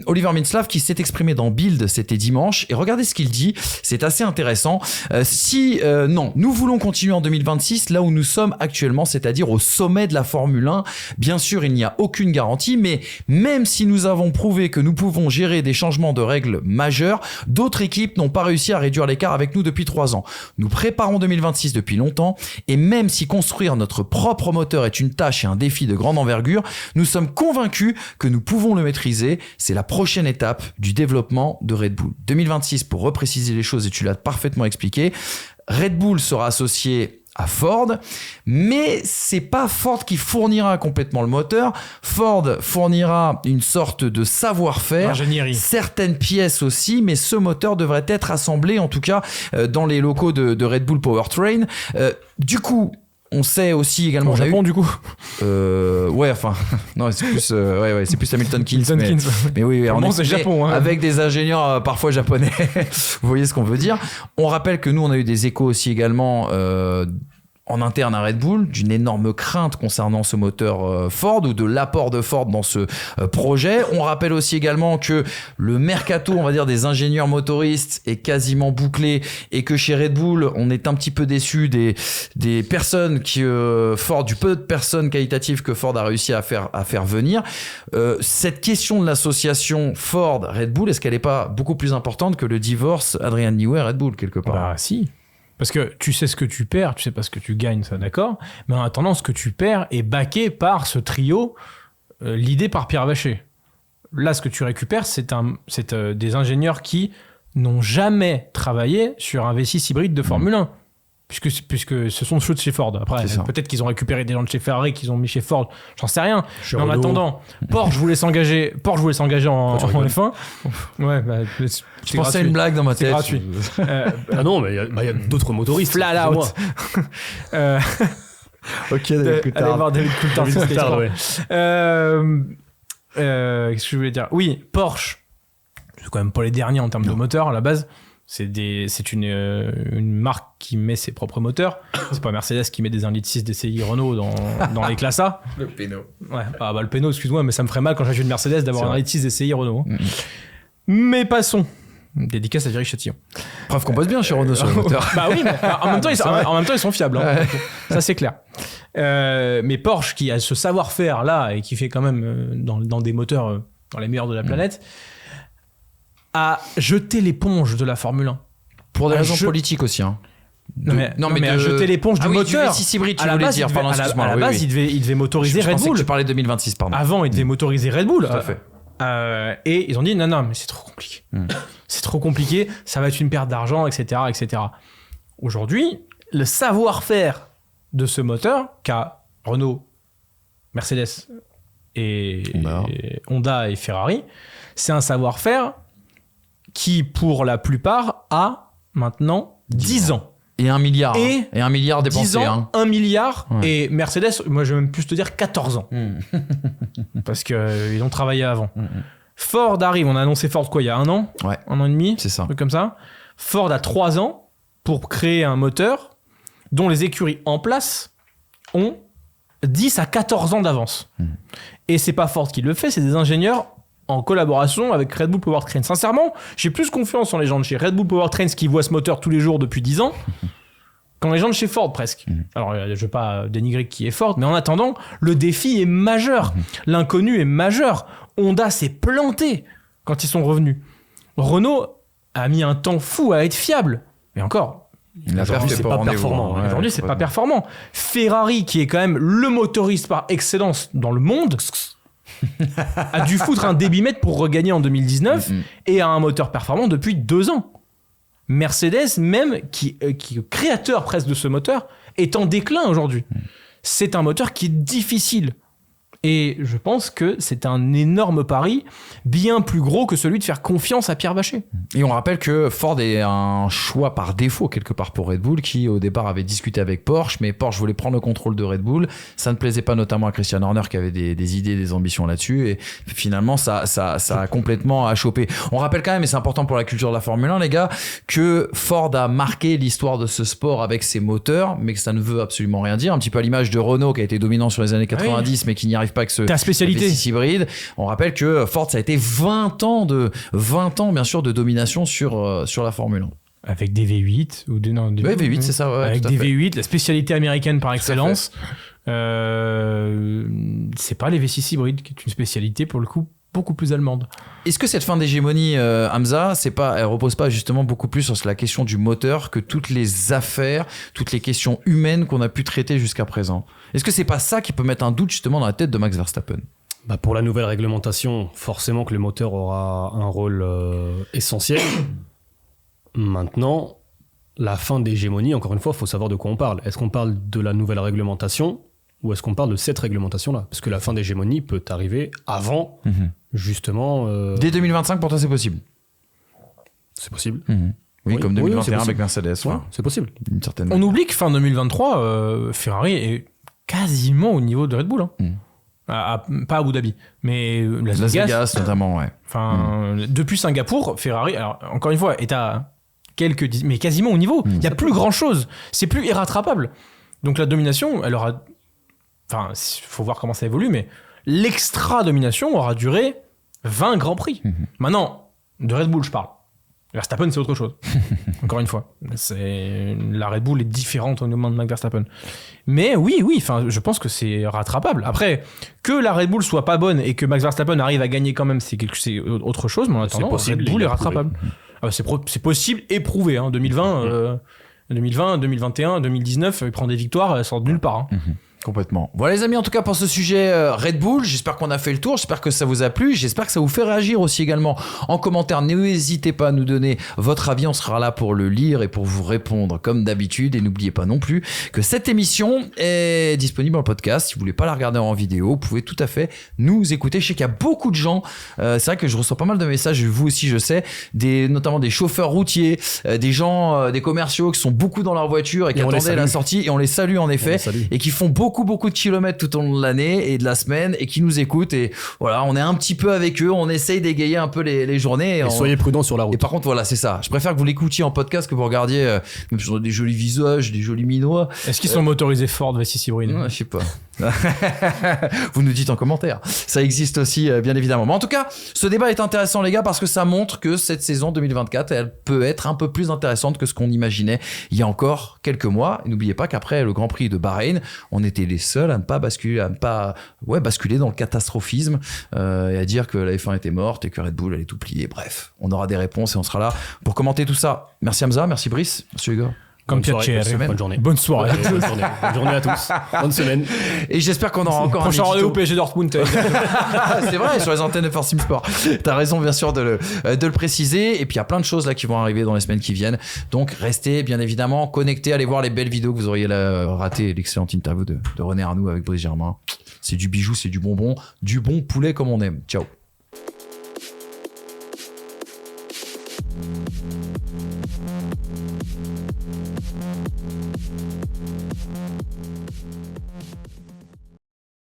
Oliver Mintzlaff qui s'est exprimé dans Bild, c'était dimanche, et regardez ce qu'il dit, c'est assez intéressant. Non, nous voulons continuer en 2026 là où nous sommes actuellement, c'est-à-dire au sommet de la Formule 1. Bien sûr, il n'y a aucune garantie, mais même si nous avons prouvé que nous pouvons gérer des changements de règles majeurs, d'autres équipes n'ont pas réussi à réduire l'écart avec nous depuis 3 ans. Nous préparons 2026 depuis longtemps, et même si construire notre propre moteur est une tâche et un défi de grande envergure, nous sommes convaincus que nous pouvons le maîtriser. C'est la prochaine étape du développement de Red Bull. 2026, pour repréciser les choses, et tu l'as parfaitement expliqué, Red Bull sera associé à Ford, mais c'est pas Ford qui fournira complètement le moteur. Ford fournira une sorte de savoir-faire, Ingénierie. certaines pièces aussi, mais ce moteur devrait être assemblé en tout cas dans les locaux de Red Bull Powertrain. Du coup, on sait aussi également Au Japon, du coup. Ouais, enfin, non, c'est plus, c'est plus Hamilton Keynes. Mais oui, c'est Japon. Hein. Avec des ingénieurs parfois japonais. Vous voyez ce qu'on veut dire. On rappelle que nous, on a eu des échos aussi également en interne à Red Bull, d'une énorme crainte concernant ce moteur Ford ou de l'apport de Ford dans ce projet. On rappelle aussi également que le mercato, on va dire, des ingénieurs motoristes est quasiment bouclé et que chez Red Bull, on est un petit peu déçu des personnes du peu de personnes qualitatives que Ford a réussi à faire venir. Cette question de l'association Ford-Red Bull, est-ce qu'elle n'est pas beaucoup plus importante que le divorce Adrian Newey-Red Bull quelque part? Bah si. Parce que tu sais ce que tu perds, tu sais pas ce que tu gagnes, ça d'accord. Mais en attendant, ce que tu perds est backé par ce trio, l'idée par Pierre Vacher. Là, ce que tu récupères, c'est des ingénieurs qui n'ont jamais travaillé sur un V6 hybride de Formule 1. Puisque ce sont ceux de chez Ford. Après, peut-être qu'ils ont récupéré des gens de chez Ferrari, qu'ils ont mis chez Ford, j'en sais rien. Mais en attendant, Porsche voulait s'engager en F1. Ouais, bah, je pensais à une blague dans ma tête. C'est gratuit. Ah non, mais il y a d'autres motoristes. Flat out. Ok, Allez voir David Coulthard. Ouais. Qu'est-ce que je voulais dire? Oui, Porsche, c'est quand même pas les derniers en termes de moteur à la base. C'est une marque qui met ses propres moteurs. C'est pas Mercedes qui met des 1,6 litre DCI Renault dans les classes A. Le péno. Ouais, le péno, excuse-moi, mais ça me ferait mal quand j'achète une Mercedes d'avoir un 1,6 litre DCI Renault. Mais passons. Dédicace à Thierry Châtillon. Preuve qu'on bosse bien chez Renault sur le moteur. Bah oui, mais en même temps, ils sont fiables. Hein. Ouais. Ça, c'est clair. Mais Porsche, qui a ce savoir-faire là et qui fait quand même dans des moteurs dans les meilleurs de la planète, a jeté l'éponge de la Formule 1. Pour des raisons politiques aussi. Hein. Non mais à jeter l'éponge du moteur. Du V6 hybride, tu voulais dire. Pardon, excuse-moi. À la base, il devait motoriser Red Bull. Je pensais que tu parlais de 2026, pardon. Avant, il devait motoriser Red Bull. Tout à fait. Et ils ont dit non, mais c'est trop compliqué. C'est trop compliqué, ça va être une perte d'argent, etc., etc. Aujourd'hui, le savoir-faire de ce moteur qu'a Renault, Mercedes et Honda et Ferrari, c'est un savoir-faire qui, pour la plupart, a maintenant 10 ans. Et 1 milliard. Et 1 milliard dépensé. 10 ans, 1 milliard. Ouais. Et Mercedes, moi je vais même plus te dire 14 ans. Parce qu'ils ont travaillé avant. Ford arrive, on a annoncé Ford quoi, il y a 1 an, 1 an et demi, c'est ça. Un truc comme ça. Ford a 3 ans pour créer un moteur dont les écuries en place ont 10 à 14 ans d'avance. Et c'est pas Ford qui le fait, c'est des ingénieurs en collaboration avec Red Bull Powertrain. Sincèrement, j'ai plus confiance en les gens de chez Red Bull Powertrain qui voient ce moteur tous les jours depuis 10 ans qu'en les gens de chez Ford presque. Alors, je ne veux pas dénigrer qui est Ford, mais en attendant, le défi est majeur. L'inconnu est majeur. Honda s'est planté quand ils sont revenus. Renault a mis un temps fou à être fiable. Mais encore, aujourd'hui, c'est pas performant. Aujourd'hui, c'est pas performant. Ferrari, qui est quand même le motoriste par excellence dans le monde, a dû foutre un débitmètre pour regagner en 2019 et a un moteur performant depuis 2 ans. Mercedes, même, qui est créateur presque de ce moteur, est en déclin aujourd'hui. C'est un moteur qui est difficile. Et je pense que c'est un énorme pari, bien plus gros que celui de faire confiance à Pierre Baché. Et on rappelle que Ford est un choix par défaut quelque part pour Red Bull, qui au départ avait discuté avec Porsche, mais Porsche voulait prendre le contrôle de Red Bull. Ça ne plaisait pas notamment à Christian Horner qui avait des idées, des ambitions là-dessus. Et finalement, ça a complètement achoppé. On rappelle quand même, et c'est important pour la culture de la Formule 1, les gars, que Ford a marqué l'histoire de ce sport avec ses moteurs, mais que ça ne veut absolument rien dire. Un petit peu à l'image de Renault qui a été dominant sur les années 90, mais qui n'y arrive pas avec ce Ta spécialité. V6 hybride. On rappelle que Ford, ça a été 20 ans bien sûr de domination sur la Formule 1. Avec des V8 ou des Ouais, V8, c'est ça. Ouais, avec tout à des fait. V8, la spécialité américaine par excellence. C'est pas les V6 hybrides qui est une spécialité pour le coup beaucoup plus allemande. Est-ce que cette fin d'hégémonie, Hamza, elle repose pas justement beaucoup plus sur la question du moteur que toutes les affaires, toutes les questions humaines qu'on a pu traiter jusqu'à présent? Est-ce que c'est pas ça qui peut mettre un doute justement dans la tête de Max Verstappen? Pour la nouvelle réglementation, forcément que le moteur aura un rôle essentiel. Maintenant, la fin d'hégémonie, encore une fois, il faut savoir de quoi on parle. Est-ce qu'on parle de la nouvelle réglementation ou est-ce qu'on parle de cette réglementation-là? Parce que la fin d'hégémonie peut arriver avant, justement... Dès 2025, pour toi, c'est possible? C'est possible. Oui, comme 2021 c'est avec possible. Mercedes. Ouais, Enfin, c'est possible. d'une certaine On manière. oublie que fin 2023, Ferrari est quasiment au niveau de Red Bull. Pas à Abu Dhabi, mais Las Las Vegas. Vegas, notamment, ouais. Enfin, depuis Singapour, Ferrari, alors encore une fois, est à mais quasiment au niveau. Il y a plus grand chose. C'est plus irrattrapable. Donc la domination, elle aura, enfin, faut voir comment ça évolue, mais l'extra domination aura duré 20 grands prix. Maintenant, de Red Bull, je parle. Verstappen, c'est autre chose. Encore une fois, la Red Bull est différente au moment de Max Verstappen. Mais oui, enfin, je pense que c'est rattrapable. Après, que la Red Bull soit pas bonne et que Max Verstappen arrive à gagner quand même, c'est autre chose. Mais en attendant, possible, Red Bull il est a prouvé. rattrapable. C'est possible et prouvé. 2020, 2021, 2019, il prend des victoires, elles sortent de nulle part. Complètement. Voilà les amis, en tout cas pour ce sujet Red Bull, j'espère qu'on a fait le tour, j'espère que ça vous a plu, j'espère que ça vous fait réagir aussi également en commentaire. N'hésitez pas à nous donner votre avis, on sera là pour le lire et pour vous répondre comme d'habitude. Et n'oubliez pas non plus que cette émission est disponible en podcast. Si vous voulez pas la regarder en vidéo, vous pouvez tout à fait nous écouter. Je sais qu'il y a beaucoup de gens, c'est vrai que je reçois pas mal de messages, vous aussi je sais, notamment des chauffeurs routiers, des gens, des commerciaux qui sont beaucoup dans leur voiture et qui Et on les attendaient la salue. sortie, et on les salue en effet, les salue. et qui font beaucoup de kilomètres tout au long de l'année et de la semaine et qui nous écoutent, et voilà, on est un petit peu avec eux, on essaye d'égayer un peu les journées, Et soyez prudents sur la route. et par contre voilà, c'est ça, je préfère que vous l'écoutiez en podcast que vous regardiez même sur des jolis visages, des jolis minois. Est-ce qu'ils sont motorisés Ford V6 hybride? Ouais, je sais pas. Vous nous dites en commentaire. Ça existe aussi, bien évidemment. Mais en tout cas, ce débat est intéressant, les gars, parce que ça montre que cette saison 2024, elle peut être un peu plus intéressante que ce qu'on imaginait il y a encore quelques mois. Et n'oubliez pas qu'après le Grand Prix de Bahreïn, on était les seuls à ne pas basculer, basculer dans le catastrophisme et à dire que la F1 était morte et que Red Bull allait tout plier. Bref, on aura des réponses et on sera là pour commenter tout ça. Merci Hamza, merci Brice, merci Hugo. Comme Bonne soirée, piacere. bonne journée. Bonne soirée. Bonne journée. Bonne journée à tous. Bonne semaine. Et j'espère qu'on aura encore Prochain un rendez-vous édito. PSG Dortmund. C'est vrai, sur les antennes de Force Sim Sport. T'as raison, bien sûr, de le préciser. Et puis, il y a plein de choses là qui vont arriver dans les semaines qui viennent. Donc, restez bien évidemment connectés. Allez voir les belles vidéos que vous auriez raté. L'excellente interview de René Arnoux avec Brice Germain. C'est du bijou, c'est du bonbon, du bon poulet comme on aime. Ciao.